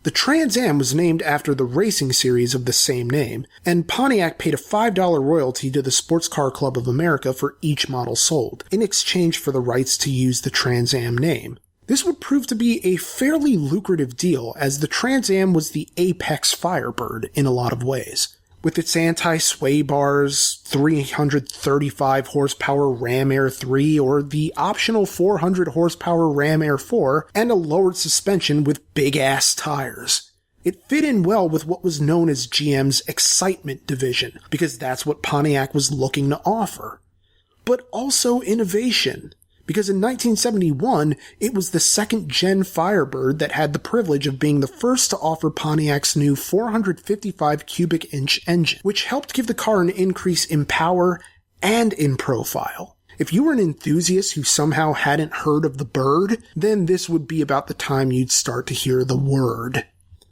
Speaker 1: The Trans Am was named after the racing series of the same name, and Pontiac paid a $5 royalty to the Sports Car Club of America for each model sold, in exchange for the rights to use the Trans Am name. This would prove to be a fairly lucrative deal, as the Trans Am was the apex Firebird in a lot of ways. With its anti-sway bars, 335 horsepower Ram Air 3, or the optional 400 horsepower Ram Air 4, and a lowered suspension with big-ass tires. It fit in well with what was known as GM's excitement division, because that's what Pontiac was looking to offer. But also innovation, because in 1971, it was the second-gen Firebird that had the privilege of being the first to offer Pontiac's new 455 cubic inch engine, which helped give the car an increase in power and in profile. If you were an enthusiast who somehow hadn't heard of the bird, then this would be about the time you'd start to hear the word.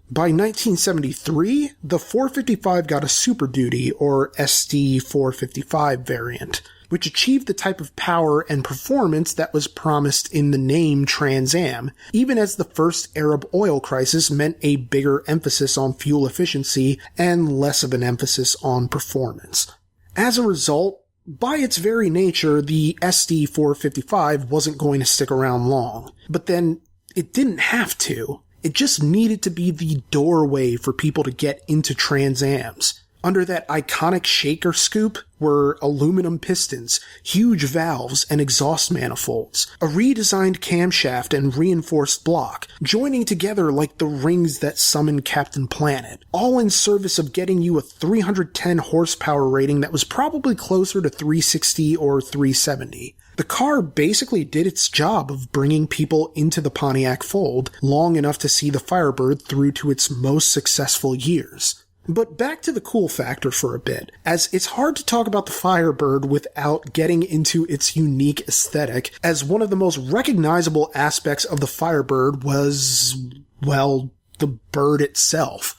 Speaker 1: By 1973, the 455 got a Super Duty, or SD 455 variant. which achieved the type of power and performance that was promised in the name Trans Am, even as the first Arab oil crisis meant a bigger emphasis on fuel efficiency and less of an emphasis on performance. As a result, by its very nature, the SD455 wasn't going to stick around long. But then, it didn't have to. It just needed to be the doorway for people to get into Trans Ams. Under that iconic shaker scoop were aluminum pistons, huge valves, and exhaust manifolds, a redesigned camshaft and reinforced block, joining together like the rings that summon Captain Planet, all in service of getting you a 310 horsepower rating that was probably closer to 360 or 370. The car basically did its job of bringing people into the Pontiac fold long enough to see the Firebird through to its most successful years. But back to the cool factor for a bit, as it's hard to talk about the Firebird without getting into its unique aesthetic, as one of the most recognizable aspects of the Firebird was, well, the bird itself.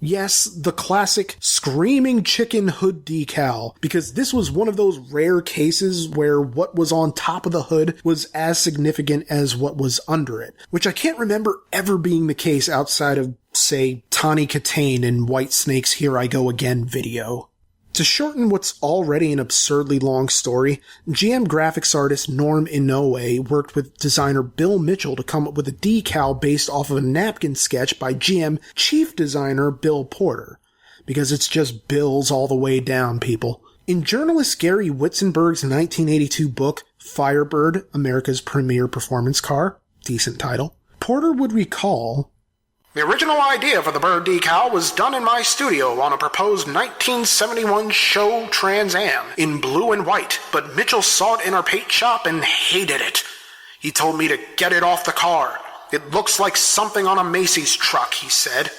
Speaker 1: Yes, the classic screaming chicken hood decal, because this was one of those rare cases where what was on top of the hood was as significant as what was under it, which I can't remember ever being the case outside of, say, Tawny Katane in Whitesnake's Here I Go Again video. To shorten what's already an absurdly long story, GM graphics artist Norm Inoue worked with designer Bill Mitchell to come up with a decal based off of a napkin sketch by GM chief designer Bill Porter. Because it's just Bills all the way down, people. In journalist Gary Witzenberg's 1982 book, Firebird, America's Premier Performance Car, decent title, Porter would recall, "The original idea for the bird decal was done in my studio on a proposed 1971 show Trans Am in blue and white, but Mitchell saw it in our paint shop and hated it. He told me to get it off the car. It looks like something on a Macy's truck," he said.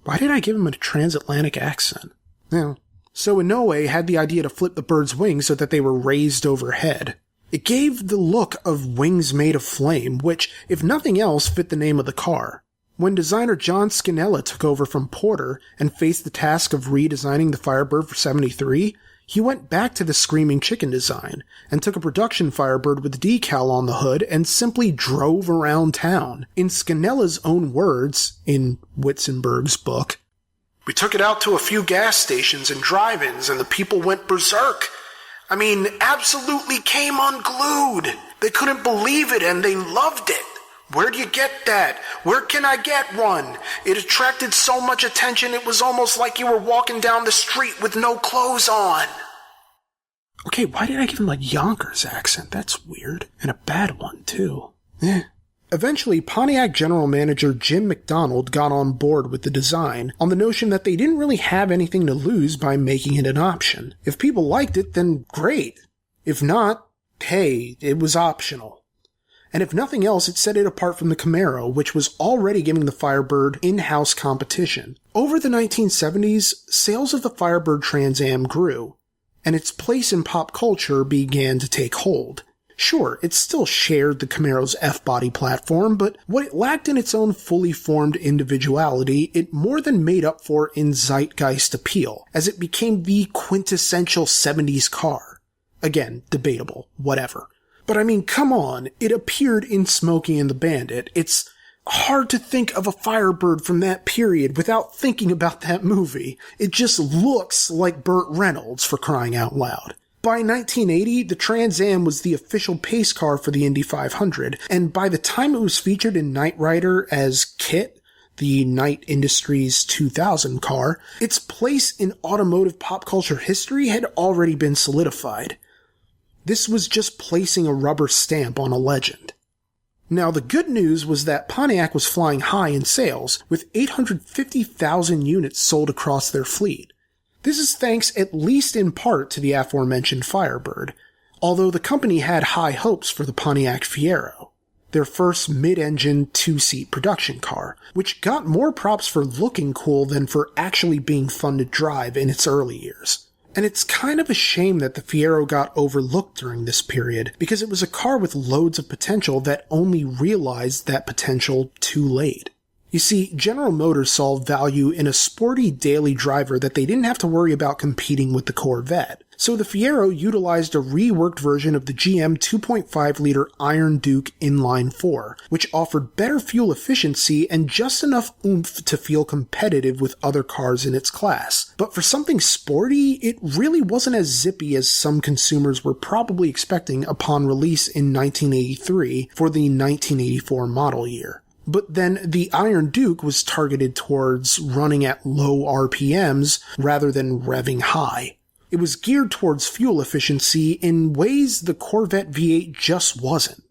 Speaker 1: Why did I give him a transatlantic accent? Yeah. So Inoue had the idea to flip the bird's wings so that they were raised overhead. It gave the look of wings made of flame, which, if nothing else, fit the name of the car. When designer John Scannella took over from Porter and faced the task of redesigning the Firebird for 73, he went back to the Screaming Chicken design and took a production Firebird with a decal on the hood and simply drove around town. In Scanella's own words, in Witzenberg's book, "We took it out to a few gas stations and drive-ins and the people went berserk. I mean, absolutely came unglued. They couldn't believe it and they loved it. Where do you get that? Where can I get one? It attracted so much attention it was almost like you were walking down the street with no clothes on." Okay, why did I give him a Yonkers accent? That's weird. And a bad one, too. Eventually, Pontiac general manager Jim McDonald got on board with the design on the notion that they didn't really have anything to lose by making it an option. If people liked it, then great. If not, hey, it was optional. And if nothing else, it set it apart from the Camaro, which was already giving the Firebird in-house competition. Over the 1970s, sales of the Firebird Trans Am grew, and its place in pop culture began to take hold. Sure, it still shared the Camaro's F-body platform, but what it lacked in its own fully formed individuality, it more than made up for in zeitgeist appeal, as it became the quintessential 70s car. Again, debatable, whatever. But I mean, come on, it appeared in Smokey and the Bandit. It's hard to think of a Firebird from that period without thinking about that movie. It just looks like Burt Reynolds, for crying out loud. By 1980, the Trans Am was the official pace car for the Indy 500, and by the time it was featured in Knight Rider as KIT, the Knight Industries 2000 car, its place in automotive pop culture history had already been solidified. This was just placing a rubber stamp on a legend. Now, the good news was that Pontiac was flying high in sales, with 850,000 units sold across their fleet. This is thanks at least in part to the aforementioned Firebird, although the company had high hopes for the Pontiac Fiero, their first mid-engine two-seat production car, which got more props for looking cool than for actually being fun to drive in its early years. And it's kind of a shame that the Fiero got overlooked during this period, because it was a car with loads of potential that only realized that potential too late. You see, General Motors saw value in a sporty daily driver that they didn't have to worry about competing with the Corvette. So the Fiero utilized a reworked version of the GM 2.5-liter Iron Duke Inline 4, which offered better fuel efficiency and just enough oomph to feel competitive with other cars in its class. But for something sporty, it really wasn't as zippy as some consumers were probably expecting upon release in 1983 for the 1984 model year. But then the Iron Duke was targeted towards running at low RPMs rather than revving high. It was geared towards fuel efficiency in ways the Corvette V8 just wasn't.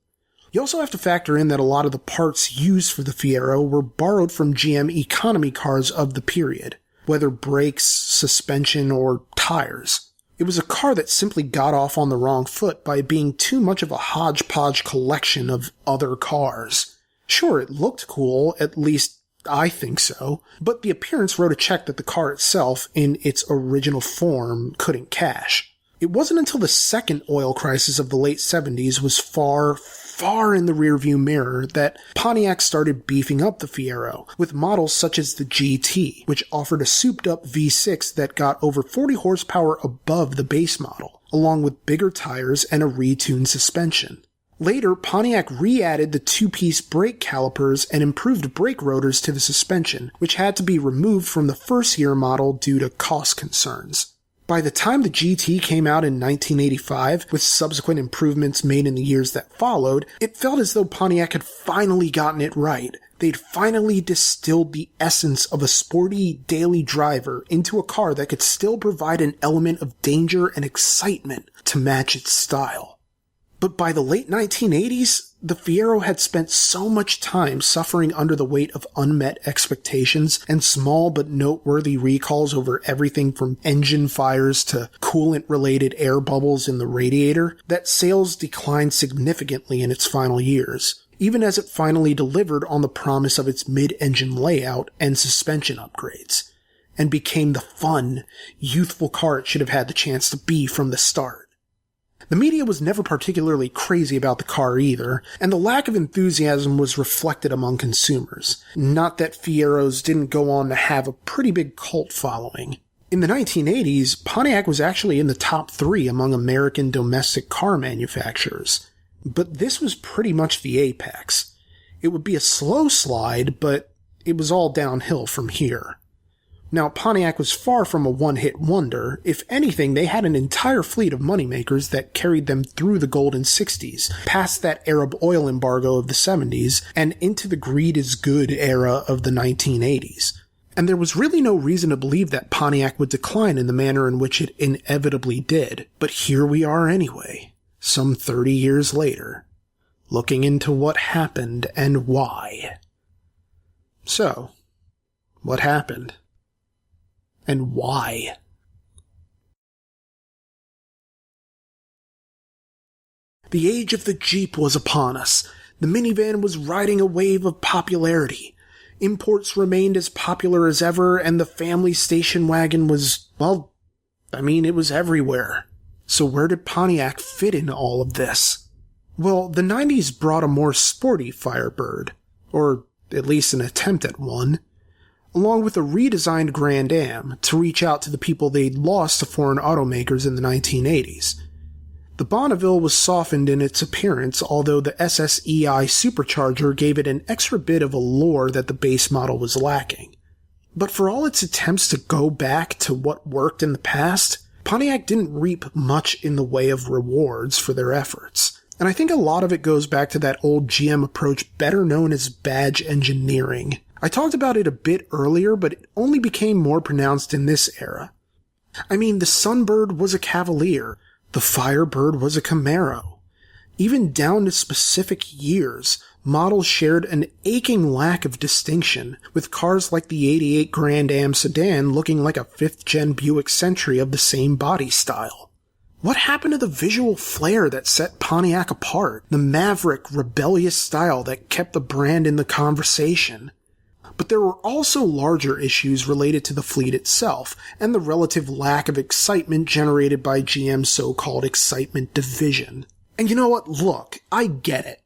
Speaker 1: You also have to factor in that a lot of the parts used for the Fiero were borrowed from GM economy cars of the period, whether brakes, suspension, or tires. It was a car that simply got off on the wrong foot by being too much of a hodgepodge collection of other cars. Sure, it looked cool, at least I think so, but the appearance wrote a check that the car itself, in its original form, couldn't cash. It wasn't until the second oil crisis of the late 70s was far in the rearview mirror that Pontiac started beefing up the Fiero, with models such as the GT, which offered a souped-up V6 that got over 40 horsepower above the base model, along with bigger tires and a retuned suspension. Later, Pontiac re-added the two-piece brake calipers and improved brake rotors to the suspension, which had to be removed from the first-year model due to cost concerns. By the time the GT came out in 1985, with subsequent improvements made in the years that followed, it felt as though Pontiac had finally gotten it right. They'd finally distilled the essence of a sporty daily driver into a car that could still provide an element of danger and excitement to match its style. But by the late 1980s, the Fiero had spent so much time suffering under the weight of unmet expectations and small but noteworthy recalls over everything from engine fires to coolant-related air bubbles in the radiator that sales declined significantly in its final years, even as it finally delivered on the promise of its mid-engine layout and suspension upgrades, and became the fun, youthful car it should have had the chance to be from the start. The media was never particularly crazy about the car either, and the lack of enthusiasm was reflected among consumers. Not that Fieros didn't go on to have a pretty big cult following. In the 1980s, Pontiac was actually in the top 3 among American domestic car manufacturers. But this was pretty much the apex. It would be a slow slide, but it was all downhill from here. Now, Pontiac was far from a one-hit wonder. If anything, they had an entire fleet of moneymakers that carried them through the golden 60s, past that Arab oil embargo of the 70s, and into the greed is good era of the 1980s. And there was really no reason to believe that Pontiac would decline in the manner in which it inevitably did. But here we are anyway, some 30 years later, looking into what happened and why. So, what happened? And why? The age of the Jeep was upon us. The minivan was riding a wave of popularity. Imports remained as popular as ever, and the family station wagon was, it was everywhere. So where did Pontiac fit in all of this? Well, the 90s brought a more sporty Firebird, or at least an attempt at one, along with a redesigned Grand Am to reach out to the people they'd lost to foreign automakers in the 1980s. The Bonneville was softened in its appearance, although the SSEI supercharger gave it an extra bit of allure that the base model was lacking. But for all its attempts to go back to what worked in the past, Pontiac didn't reap much in the way of rewards for their efforts. And I think a lot of it goes back to that old GM approach better known as badge engineering. I talked about it a bit earlier, but it only became more pronounced in this era. I mean, the Sunbird was a Cavalier. The Firebird was a Camaro. Even down to specific years, models shared an aching lack of distinction, with cars like the 88 Grand Am sedan looking like a 5th-gen Buick Century of the same body style. What happened to the visual flair that set Pontiac apart? The maverick, rebellious style that kept the brand in the conversation? But there were also larger issues related to the fleet itself, and the relative lack of excitement generated by GM's so-called excitement division. And you know what? Look, I get it.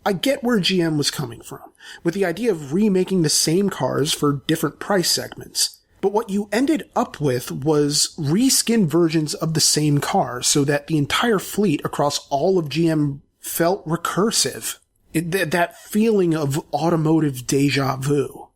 Speaker 1: I get where GM was coming from, with the idea of remaking the same cars for different price segments. But what you ended up with was reskinned versions of the same car so that the entire fleet across all of GM felt recursive. That feeling of automotive deja vu.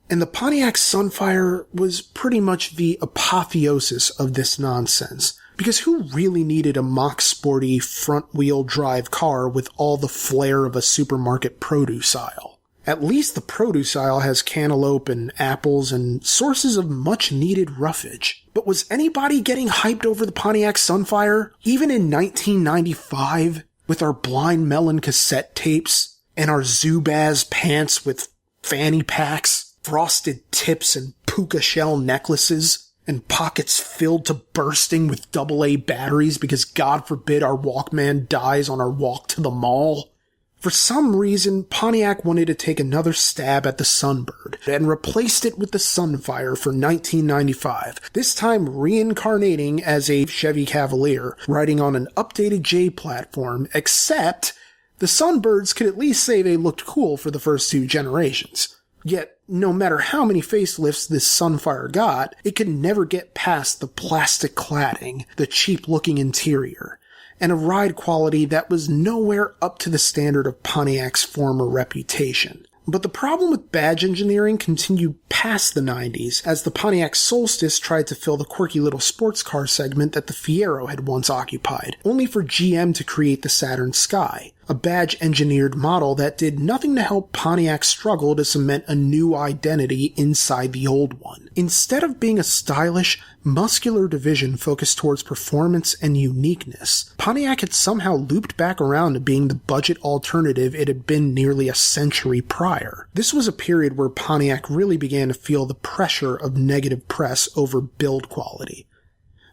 Speaker 1: And the Pontiac Sunfire was pretty much the apotheosis of this nonsense. Because who really needed a mock sporty front-wheel drive car with all the flair of a supermarket produce aisle? At least the produce aisle has cantaloupe and apples and sources of much-needed roughage. But was anybody getting hyped over the Pontiac Sunfire? Even in 1995, with our Blind Melon cassette tapes and our Zubaz pants with fanny packs, frosted tips and puka shell necklaces, and pockets filled to bursting with AA batteries because God forbid our Walkman dies on our walk to the mall. For some reason, Pontiac wanted to take another stab at the Sunbird and replaced it with the Sunfire for 1995, this time reincarnating as a Chevy Cavalier, riding on an updated J platform, except the Sunbirds could at least say they looked cool for the first 2 generations. Yet, no matter how many facelifts this Sunfire got, it could never get past the plastic cladding, the cheap-looking interior, and a ride quality that was nowhere up to the standard of Pontiac's former reputation. But the problem with badge engineering continued past the 90s, as the Pontiac Solstice tried to fill the quirky little sports car segment that the Fiero had once occupied, only for GM to create the Saturn Sky, a badge-engineered model that did nothing to help Pontiac struggle to cement a new identity inside the old one. Instead of being a stylish, muscular division focused towards performance and uniqueness, Pontiac had somehow looped back around to being the budget alternative it had been nearly a century prior. This was a period where Pontiac really began to feel the pressure of negative press over build quality.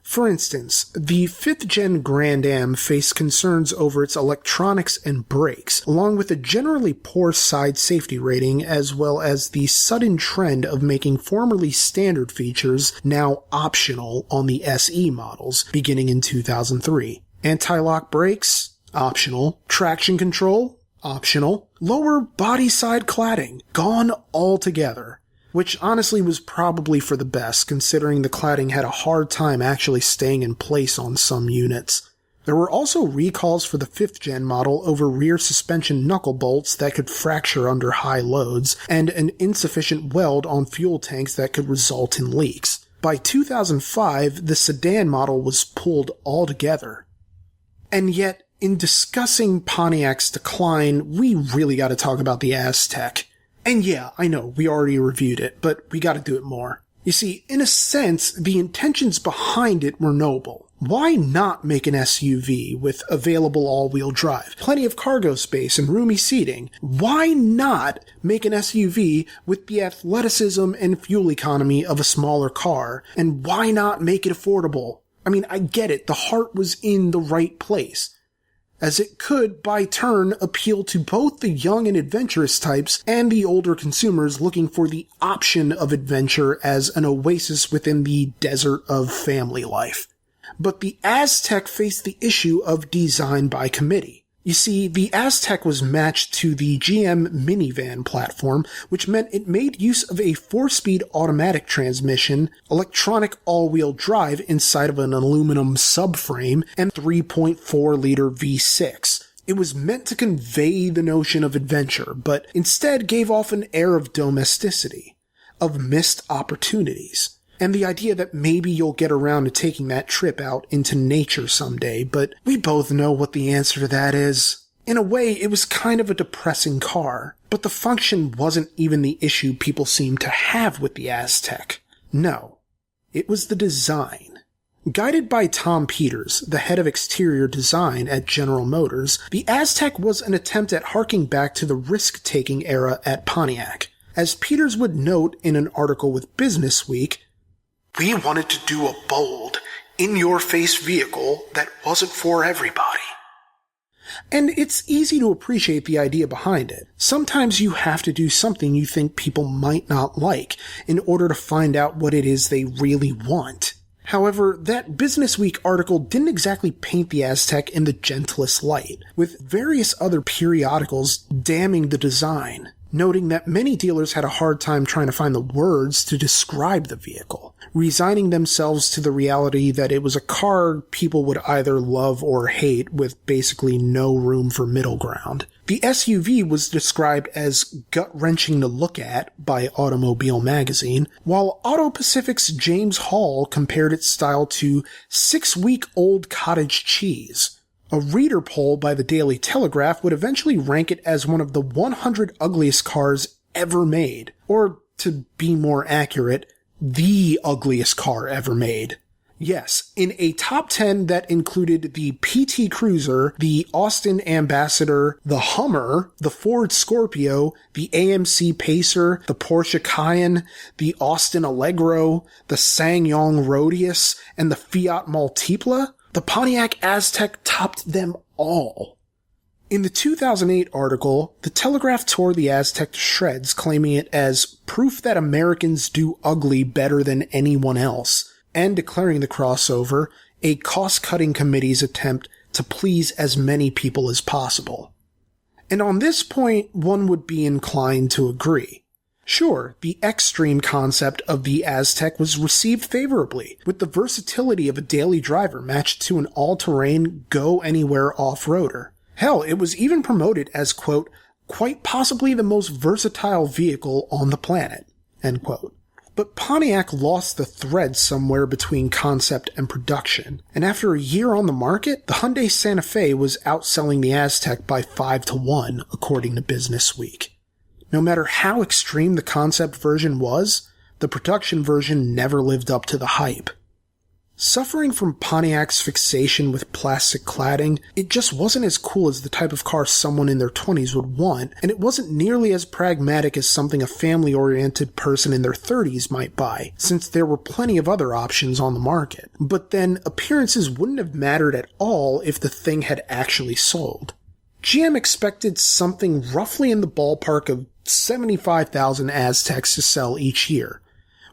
Speaker 1: For instance, the 5th-gen Grand Am faced concerns over its electronics and brakes, along with a generally poor side safety rating, as well as the sudden trend of making formerly standard features now optional on the SE models, beginning in 2003. Anti-lock brakes? Optional. Traction control? Optional. Lower body side cladding? Gone altogether. Which honestly was probably for the best, considering the cladding had a hard time actually staying in place on some units. There were also recalls for the 5th-gen model over rear suspension knuckle bolts that could fracture under high loads, and an insufficient weld on fuel tanks that could result in leaks. By 2005, the sedan model was pulled altogether. And yet, in discussing Pontiac's decline, we really gotta talk about the Aztek. And yeah, I know, we already reviewed it, but we gotta do it more. You see, in a sense, the intentions behind it were noble. Why not make an SUV with available all-wheel drive, plenty of cargo space, and roomy seating? Why not make an SUV with the athleticism and fuel economy of a smaller car? And why not make it affordable? I mean, I get it, the heart was in the right place, as it could, by turn, appeal to both the young and adventurous types and the older consumers looking for the option of adventure as an oasis within the desert of family life. But the Aztek faced the issue of design by committee. You see, the Aztek was matched to the GM minivan platform, which meant it made use of a 4-speed automatic transmission, electronic all-wheel drive inside of an aluminum subframe, and 3.4-liter V6. It was meant to convey the notion of adventure, but instead gave off an air of domesticity, of missed opportunities, and the idea that maybe you'll get around to taking that trip out into nature someday, but we both know what the answer to that is. In a way, it was kind of a depressing car, but the function wasn't even the issue people seemed to have with the Aztek. No, it was the design. Guided by Tom Peters, the head of exterior design at General Motors, the Aztek was an attempt at harking back to the risk-taking era at Pontiac. As Peters would note in an article with Business Week, "We wanted to do a bold, in-your-face vehicle that wasn't for everybody." And it's easy to appreciate the idea behind it. Sometimes you have to do something you think people might not like in order to find out what it is they really want. However, that Business Week article didn't exactly paint the Aztek in the gentlest light, with various other periodicals damning the design. noting that many dealers had a hard time trying to find the words to describe the vehicle, resigning themselves to the reality that it was a car people would either love or hate with basically no room for middle ground. The SUV was described as gut-wrenching to look at by Automobile magazine, while Auto Pacific's James Hall compared its style to 6-week-old cottage cheese. A reader poll by the Daily Telegraph would eventually rank it as one of the 100 ugliest cars ever made, or, to be more accurate, the ugliest car ever made. Yes, in a top 10 that included the PT Cruiser, the Austin Ambassador, the Hummer, the Ford Scorpio, the AMC Pacer, the Porsche Cayenne, the Austin Allegro, the SsangYong Rodius, and the Fiat Multipla, the Pontiac Aztek topped them all. In the 2008 article, the Telegraph tore the Aztek to shreds, claiming it as proof that Americans do ugly better than anyone else, and declaring the crossover a cost-cutting committee's attempt to please as many people as possible. And on this point, one would be inclined to agree. Sure, the extreme concept of the Aztek was received favorably, with the versatility of a daily driver matched to an all-terrain, go-anywhere off-roader. Hell, it was even promoted as, quote, quite possibly the most versatile vehicle on the planet, end quote. But Pontiac lost the thread somewhere between concept and production, and after a year on the market, the Hyundai Santa Fe was outselling the Aztek by 5-1, according to Business Week. No matter how extreme the concept version was, the production version never lived up to the hype. Suffering from Pontiac's fixation with plastic cladding, it just wasn't as cool as the type of car someone in their 20s would want, and it wasn't nearly as pragmatic as something a family-oriented person in their 30s might buy, since there were plenty of other options on the market. But then, appearances wouldn't have mattered at all if the thing had actually sold. GM expected something roughly in the ballpark of 75,000 Azteks to sell each year,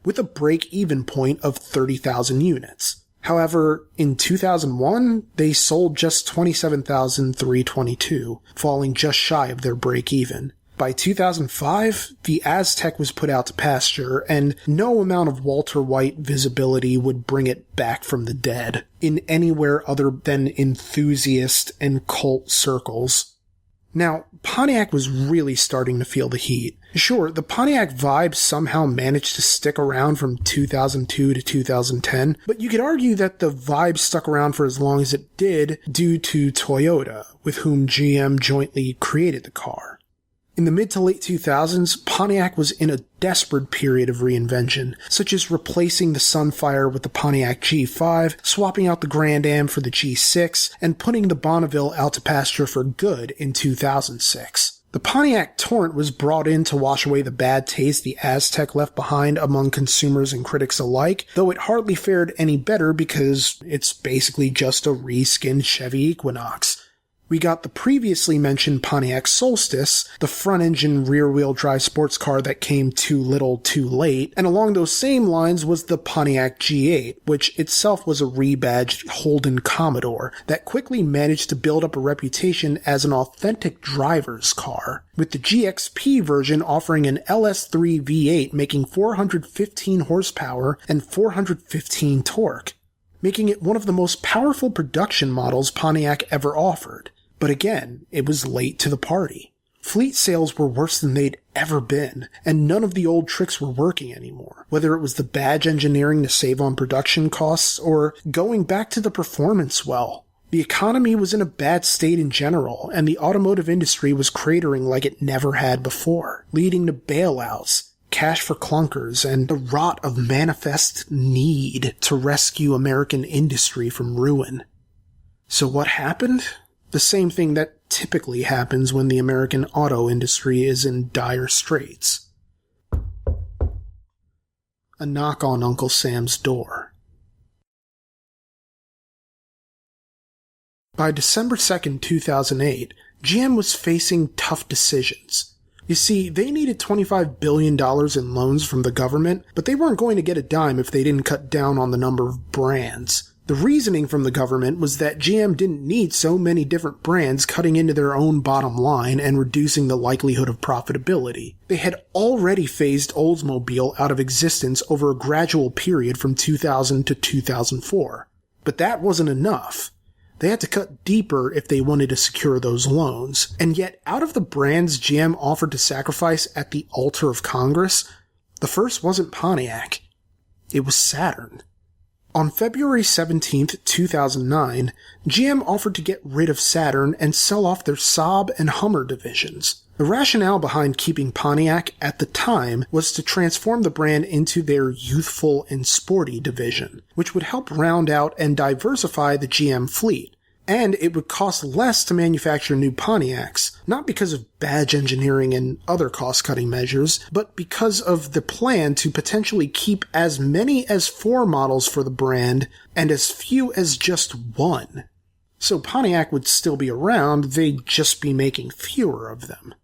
Speaker 1: with a break-even point of 30,000 units. However, in 2001, they sold just 27,322, falling just shy of their break-even. By 2005, the Aztek was put out to pasture, and no amount of Walter White visibility would bring it back from the dead, in anywhere other than enthusiast and cult circles. Now, Pontiac was really starting to feel the heat. Sure, the Pontiac vibe somehow managed to stick around from 2002 to 2010, but you could argue that the vibe stuck around for as long as it did due to Toyota, with whom GM jointly created the car. In the mid to late 2000s, Pontiac was in a desperate period of reinvention, such as replacing the Sunfire with the Pontiac G5, swapping out the Grand Am for the G6, and putting the Bonneville out to pasture for good in 2006. The Pontiac Torrent was brought in to wash away the bad taste the Aztek left behind among consumers and critics alike, though it hardly fared any better because it's basically just a reskinned Chevy Equinox. We got the previously mentioned Pontiac Solstice, the front-engine rear-wheel drive sports car that came too little too late, and along those same lines was the Pontiac G8, which itself was a rebadged Holden Commodore that quickly managed to build up a reputation as an authentic driver's car, with the GXP version offering an LS3 V8 making 415 horsepower and 415 torque, making it one of the most powerful production models Pontiac ever offered. But again, it was late to the party. Fleet sales were worse than they'd ever been, and none of the old tricks were working anymore, whether it was the badge engineering to save on production costs or going back to the performance well. The economy was in a bad state in general, and the automotive industry was cratering like it never had before, leading to bailouts, cash for clunkers, and the rot of manifest need to rescue American industry from ruin. So what happened? The same thing that typically happens when the American auto industry is in dire straits. A knock on Uncle Sam's door. By December 2nd, 2008, GM was facing tough decisions. You see, they needed $25 billion in loans from the government, but they weren't going to get a dime if they didn't cut down on the number of brands. The reasoning from the government was that GM didn't need so many different brands cutting into their own bottom line and reducing the likelihood of profitability. They had already phased Oldsmobile out of existence over a gradual period from 2000 to 2004. But that wasn't enough. They had to cut deeper if they wanted to secure those loans. And yet, out of the brands GM offered to sacrifice at the altar of Congress, the first wasn't Pontiac. It was Saturn. On February 17, 2009, GM offered to get rid of Saturn and sell off their Saab and Hummer divisions. The rationale behind keeping Pontiac at the time was to transform the brand into their youthful and sporty division, which would help round out and diversify the GM fleet. And it would cost less to manufacture new Pontiacs, not because of badge engineering and other cost-cutting measures, but because of the plan to potentially keep as many as 4 models for the brand and as few as just 1. So Pontiac would still be around, they'd just be making fewer of them.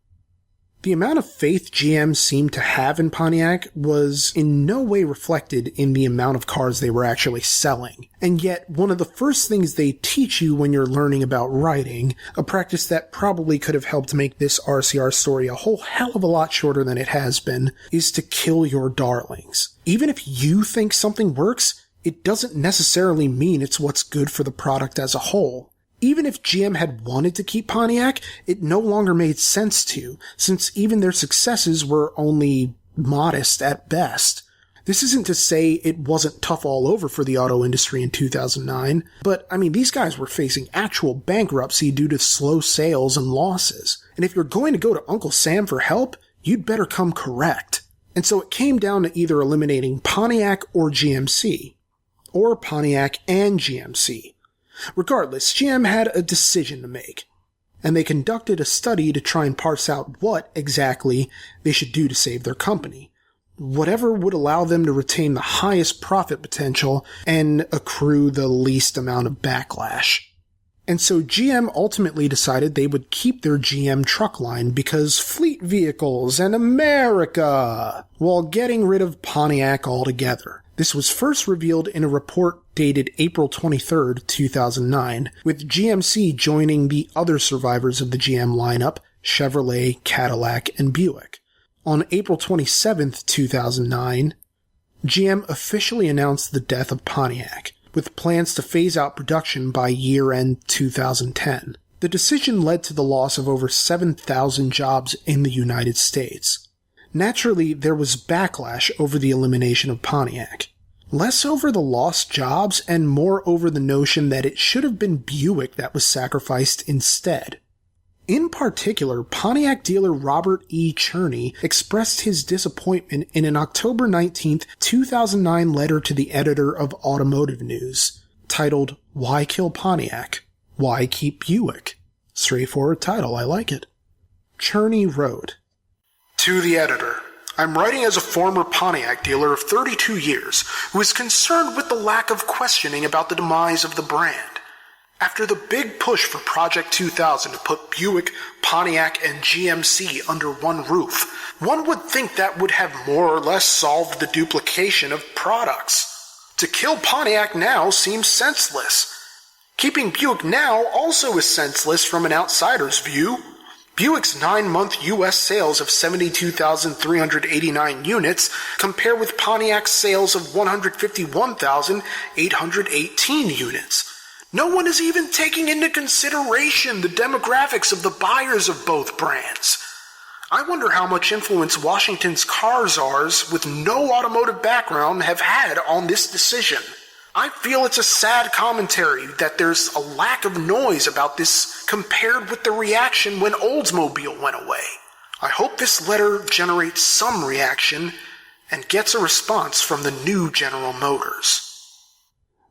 Speaker 1: The amount of faith GM seemed to have in Pontiac was in no way reflected in the amount of cars they were actually selling. And yet, one of the first things they teach you when you're learning about writing, a practice that probably could have helped make this RCR story a whole hell of a lot shorter than it has been, is to kill your darlings. Even if you think something works, it doesn't necessarily mean it's what's good for the product as a whole. Even if GM had wanted to keep Pontiac, it no longer made sense to, since even their successes were only modest at best. This isn't to say it wasn't tough all over for the auto industry in 2009, but these guys were facing actual bankruptcy due to slow sales and losses. And if you're going to go to Uncle Sam for help, you'd better come correct. And so it came down to either eliminating Pontiac or GMC, or Pontiac and GMC. Regardless, GM had a decision to make, and they conducted a study to try and parse out what, exactly, they should do to save their company. Whatever would allow them to retain the highest profit potential and accrue the least amount of backlash. And so GM ultimately decided they would keep their GM truck line because fleet vehicles and America, while getting rid of Pontiac altogether. This was first revealed in a report dated April 23, 2009, with GMC joining the other survivors of the GM lineup, Chevrolet, Cadillac, and Buick. On April 27, 2009, GM officially announced the death of Pontiac, with plans to phase out production by year-end 2010. The decision led to the loss of over 7,000 jobs in the United States. Naturally, there was backlash over the elimination of Pontiac. Less over the lost jobs and more over the notion that it should have been Buick that was sacrificed instead. In particular, Pontiac dealer Robert E. Cherney expressed his disappointment in an October 19, 2009 letter to the editor of Automotive News, titled, "Why Kill Pontiac? Why Keep Buick?" Straightforward title, I like it. Cherney wrote, "To the editor, I'm writing as a former Pontiac dealer of 32 years who is concerned with the lack of questioning about the demise of the brand. After the big push for Project 2000 to put Buick, Pontiac, and GMC under one roof, one would think that would have more or less solved the duplication of products. To kill Pontiac now seems senseless. Keeping Buick now also is senseless from an outsider's view. Buick's 9-month U.S. sales of 72,389 units compare with Pontiac's sales of 151,818 units. No one is even taking into consideration the demographics of the buyers of both brands. I wonder how much influence Washington's car czars with no automotive background have had on this decision. I feel it's a sad commentary that there's a lack of noise about this compared with the reaction when Oldsmobile went away. I hope this letter generates some reaction and gets a response from the new General Motors."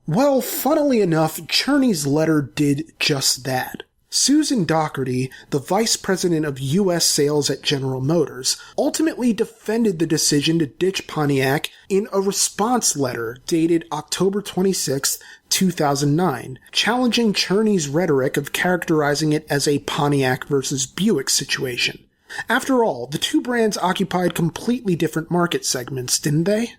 Speaker 1: Well, funnily enough, Cherney's letter did just that. Susan Docherty, the vice president of U.S. sales at General Motors, ultimately defended the decision to ditch Pontiac in a response letter dated October 26, 2009, challenging Cherney's rhetoric of characterizing it as a Pontiac versus Buick situation. After all, the two brands occupied completely different market segments, didn't they?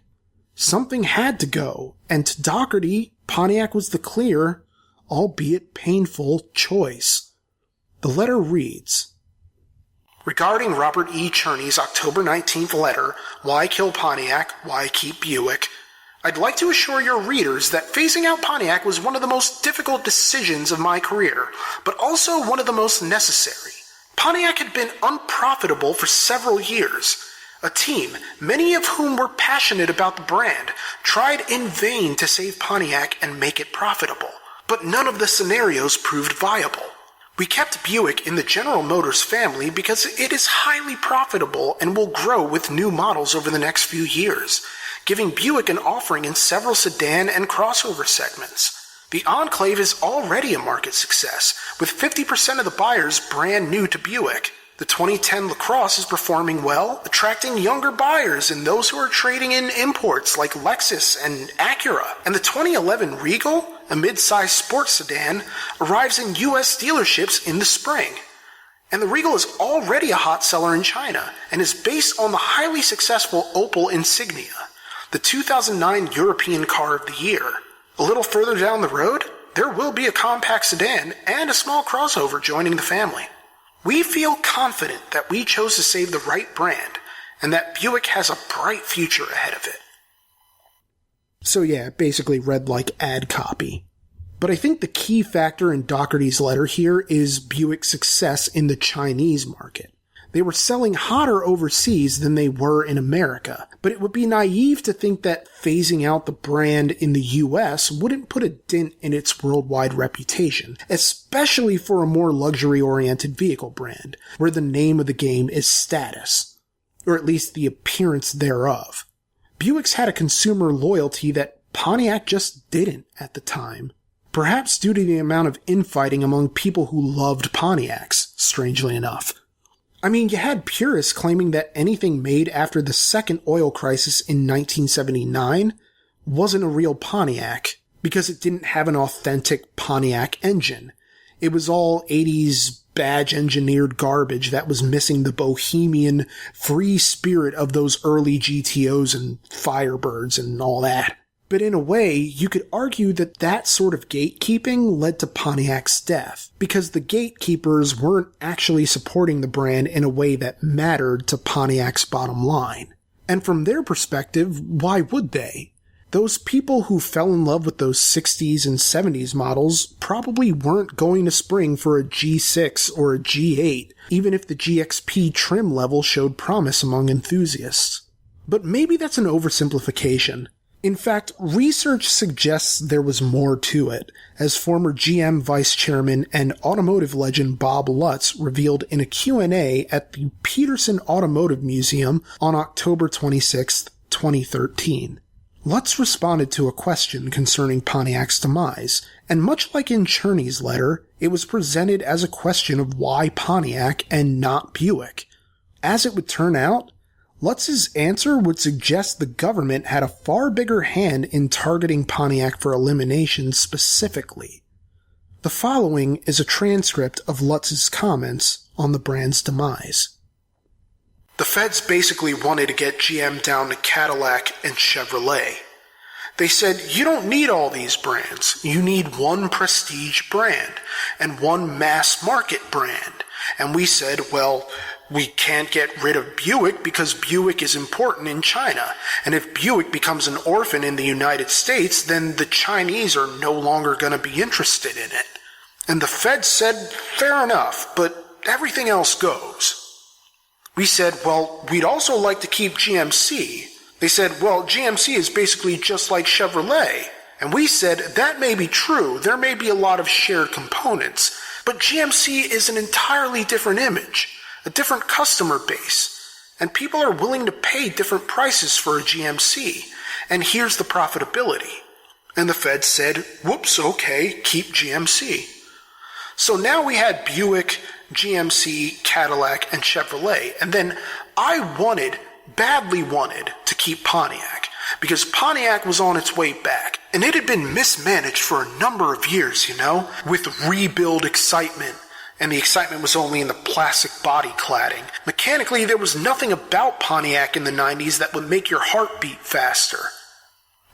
Speaker 1: Something had to go, and to Docherty, Pontiac was the clear, albeit painful, choice. The letter reads, "Regarding Robert E. Cherney's October 19th letter, Why Kill Pontiac? Why Keep Buick? I'd like to assure your readers that phasing out Pontiac was one of the most difficult decisions of my career, but also one of the most necessary. Pontiac had been unprofitable for several years. A team, many of whom were passionate about the brand, tried in vain to save Pontiac and make it profitable, but none of the scenarios proved viable. We kept Buick in the General Motors family because it is highly profitable and will grow with new models over the next few years, giving Buick an offering in several sedan and crossover segments. The Enclave is already a market success, with 50% of the buyers brand new to Buick. The 2010 LaCrosse is performing well, attracting younger buyers and those who are trading in imports like Lexus and Acura. And the 2011 Regal, a mid-size sports sedan, arrives in U.S. dealerships in the spring. And the Regal is already a hot seller in China and is based on the highly successful Opel Insignia, the 2009 European Car of the Year. A little further down the road, there will be a compact sedan and a small crossover joining the family. We feel confident that we chose to save the right brand and that Buick has a bright future ahead of it." So yeah, basically read like ad copy. But I think the key factor in Doherty's letter here is Buick's success in the Chinese market. They were selling hotter overseas than they were in America, but it would be naive to think that phasing out the brand in the US wouldn't put a dent in its worldwide reputation, especially for a more luxury-oriented vehicle brand, where the name of the game is status, or at least the appearance thereof. Buick's had a consumer loyalty that Pontiac just didn't at the time, perhaps due to the amount of infighting among people who loved Pontiacs, strangely enough. I mean, you had purists claiming that anything made after the second oil crisis in 1979 wasn't a real Pontiac because it didn't have an authentic Pontiac engine. It was all 80s badge-engineered garbage that was missing the bohemian, free spirit of those early GTOs and Firebirds and all that. But in a way, you could argue that that sort of gatekeeping led to Pontiac's death, because the gatekeepers weren't actually supporting the brand in a way that mattered to Pontiac's bottom line. And from their perspective, why would they? Those people who fell in love with those 60s and 70s models probably weren't going to spring for a G6 or a G8, even if the GXP trim level showed promise among enthusiasts. But maybe that's an oversimplification. In fact, research suggests there was more to it, as former GM vice chairman and automotive legend Bob Lutz revealed in a Q&A at the Peterson Automotive Museum on October 26, 2013. Lutz responded to a question concerning Pontiac's demise, and much like in Cherney's letter, it was presented as a question of why Pontiac and not Buick. As it would turn out, Lutz's answer would suggest the government had a far bigger hand in targeting Pontiac for elimination specifically. The following is a transcript of Lutz's comments on the brand's demise. "The feds basically wanted to get GM down to Cadillac and Chevrolet. They said, you don't need all these brands. You need one prestige brand and one mass market brand. And we said, well, we can't get rid of Buick because Buick is important in China. And if Buick becomes an orphan in the United States, then the Chinese are no longer going to be interested in it. And the Fed said, fair enough, but everything else goes. We said, well, we'd also like to keep GMC. They said, well, GMC is basically just like Chevrolet. And we said, that may be true. There may be a lot of shared components. But GMC is an entirely different image, a different customer base. And people are willing to pay different prices for a GMC. And here's the profitability. And the Fed said, whoops, okay, keep GMC. So now we had Buick, GMC, Cadillac, and Chevrolet. And then I badly wanted to keep Pontiac, because Pontiac was on its way back. And it had been mismanaged for a number of years, with rebuild excitement. And the excitement was only in the plastic body cladding. Mechanically, there was nothing about Pontiac in the 90s that would make your heart beat faster.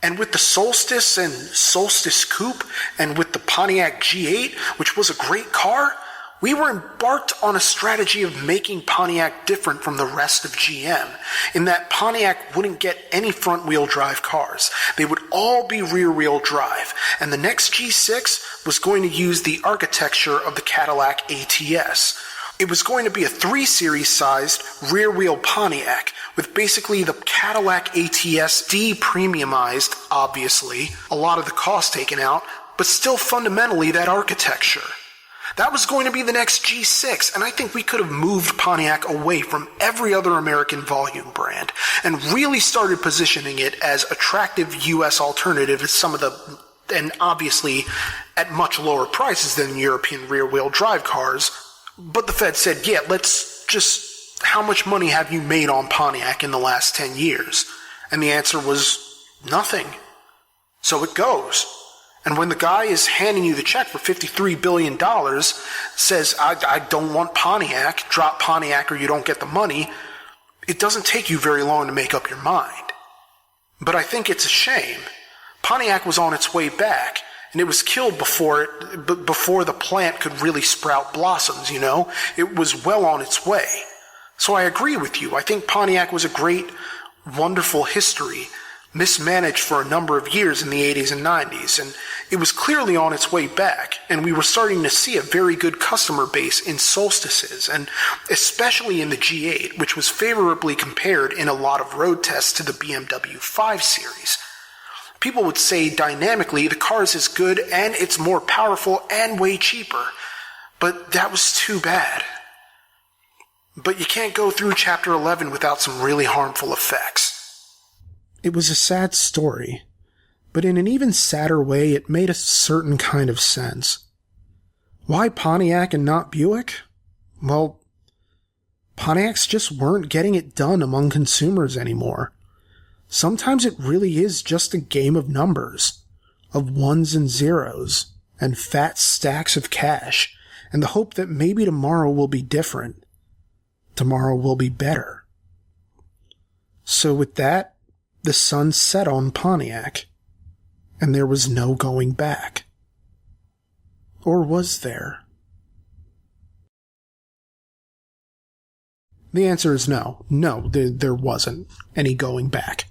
Speaker 1: And with the Solstice and Solstice Coupe, and with the Pontiac G8, which was a great car, we were embarked on a strategy of making Pontiac different from the rest of GM, in that Pontiac wouldn't get any front-wheel drive cars. They would all be rear-wheel drive, and the next G6 was going to use the architecture of the Cadillac ATS. It was going to be a 3 Series sized rear-wheel Pontiac, with basically the Cadillac ATS de-premiumized, obviously, a lot of the cost taken out, but still fundamentally that architecture. That was going to be the next G6, and I think we could have moved Pontiac away from every other American volume brand, and really started positioning it as attractive US alternative to some of the, and obviously at much lower prices than European rear-wheel drive cars. But the Fed said, yeah, how much money have you made on Pontiac in the last 10 years? And the answer was nothing. So it goes. And when the guy is handing you the check for $53 billion, says, I don't want Pontiac, drop Pontiac or you don't get the money, it doesn't take you very long to make up your mind. But I think it's a shame. Pontiac was on its way back, and it was killed before the plant could really sprout blossoms, you know? It was well on its way. So I agree with you. I think Pontiac was a great, wonderful history, mismanaged for a number of years in the 80s and 90s, and it was clearly on its way back, and we were starting to see a very good customer base in Solstices, and especially in the G8, which was favorably compared in a lot of road tests to the BMW 5 Series. People would say dynamically the car is as good and it's more powerful and way cheaper, but that was too bad. But you can't go through Chapter 11 without some really harmful effects. It was a sad story, but in an even sadder way, it made a certain kind of sense. Why Pontiac and not Buick? Well, Pontiacs just weren't getting it done among consumers anymore. Sometimes it really is just a game of numbers, of ones and zeros, and fat stacks of cash, and the hope that maybe tomorrow will be different. Tomorrow will be better. So with that, the sun set on Pontiac, and there was no going back. Or was there? The answer is no. No, there wasn't any going back.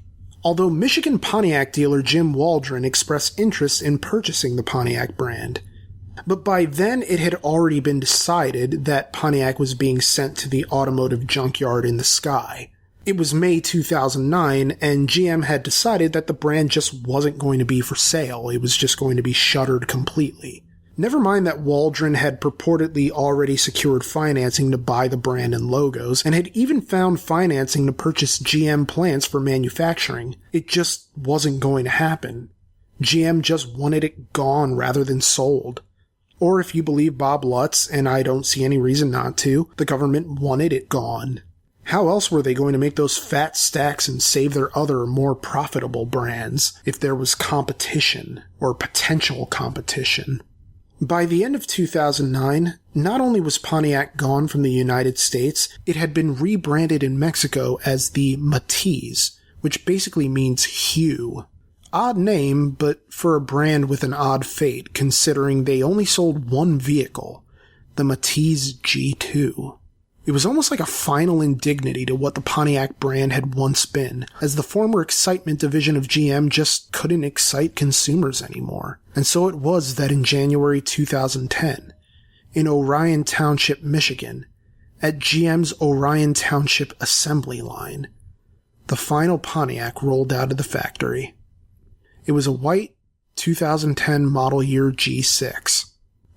Speaker 1: Although Michigan Pontiac dealer Jim Waldron expressed interest in purchasing the Pontiac brand. But by then it had already been decided that Pontiac was being sent to the automotive junkyard in the sky. It was May 2009, and GM had decided that the brand just wasn't going to be for sale. It was just going to be shuttered completely. Never mind that Waldron had purportedly already secured financing to buy the brand and logos, and had even found financing to purchase GM plants for manufacturing. It just wasn't going to happen. GM just wanted it gone rather than sold. Or if you believe Bob Lutz, and I don't see any reason not to, the government wanted it gone. How else were they going to make those fat stacks and save their other, more profitable brands if there was competition, or potential competition? By the end of 2009, not only was Pontiac gone from the United States, it had been rebranded in Mexico as the Matiz, which basically means hue. Odd name, but for a brand with an odd fate, considering they only sold one vehicle, the Matiz G2. It was almost like a final indignity to what the Pontiac brand had once been, as the former excitement division of GM just couldn't excite consumers anymore. And so it was that in January 2010, in Orion Township, Michigan, at GM's Orion Township assembly line, the final Pontiac rolled out of the factory. It was a white 2010 model year G6.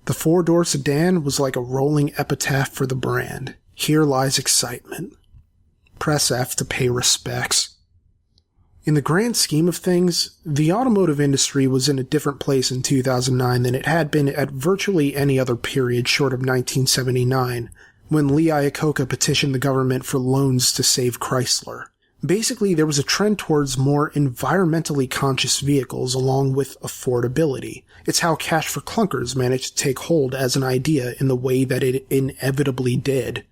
Speaker 1: The 4-door sedan was like a rolling epitaph for the brand. Here lies excitement. Press F to pay respects. In the grand scheme of things, the automotive industry was in a different place in 2009 than it had been at virtually any other period short of 1979, when Lee Iacocca petitioned the government for loans to save Chrysler. Basically, there was a trend towards more environmentally conscious vehicles along with affordability. It's how Cash for Clunkers managed to take hold as an idea in the way that it inevitably did.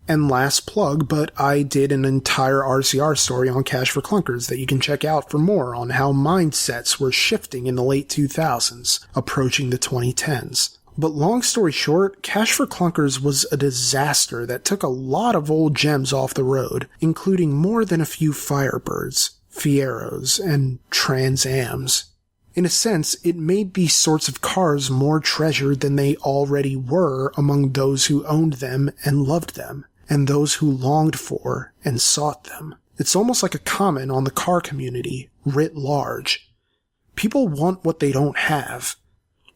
Speaker 1: And last plug, but I did an entire RCR story on Cash for Clunkers that you can check out for more on how mindsets were shifting in the late 2000s, approaching the 2010s. But long story short, Cash for Clunkers was a disaster that took a lot of old gems off the road, including more than a few Firebirds, Fieros, and Trans Ams. In a sense, it made these sorts of cars more treasured than they already were among those who owned them and loved them, and those who longed for and sought them. It's almost like a comment on the car community, writ large. People want what they don't have,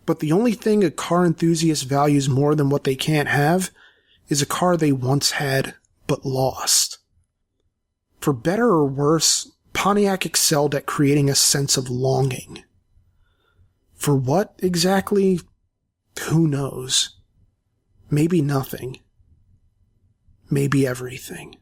Speaker 1: but the only thing a car enthusiast values more than what they can't have is a car they once had but lost. For better or worse, Pontiac excelled at creating a sense of longing. For what exactly? Who knows? Maybe nothing. Maybe everything.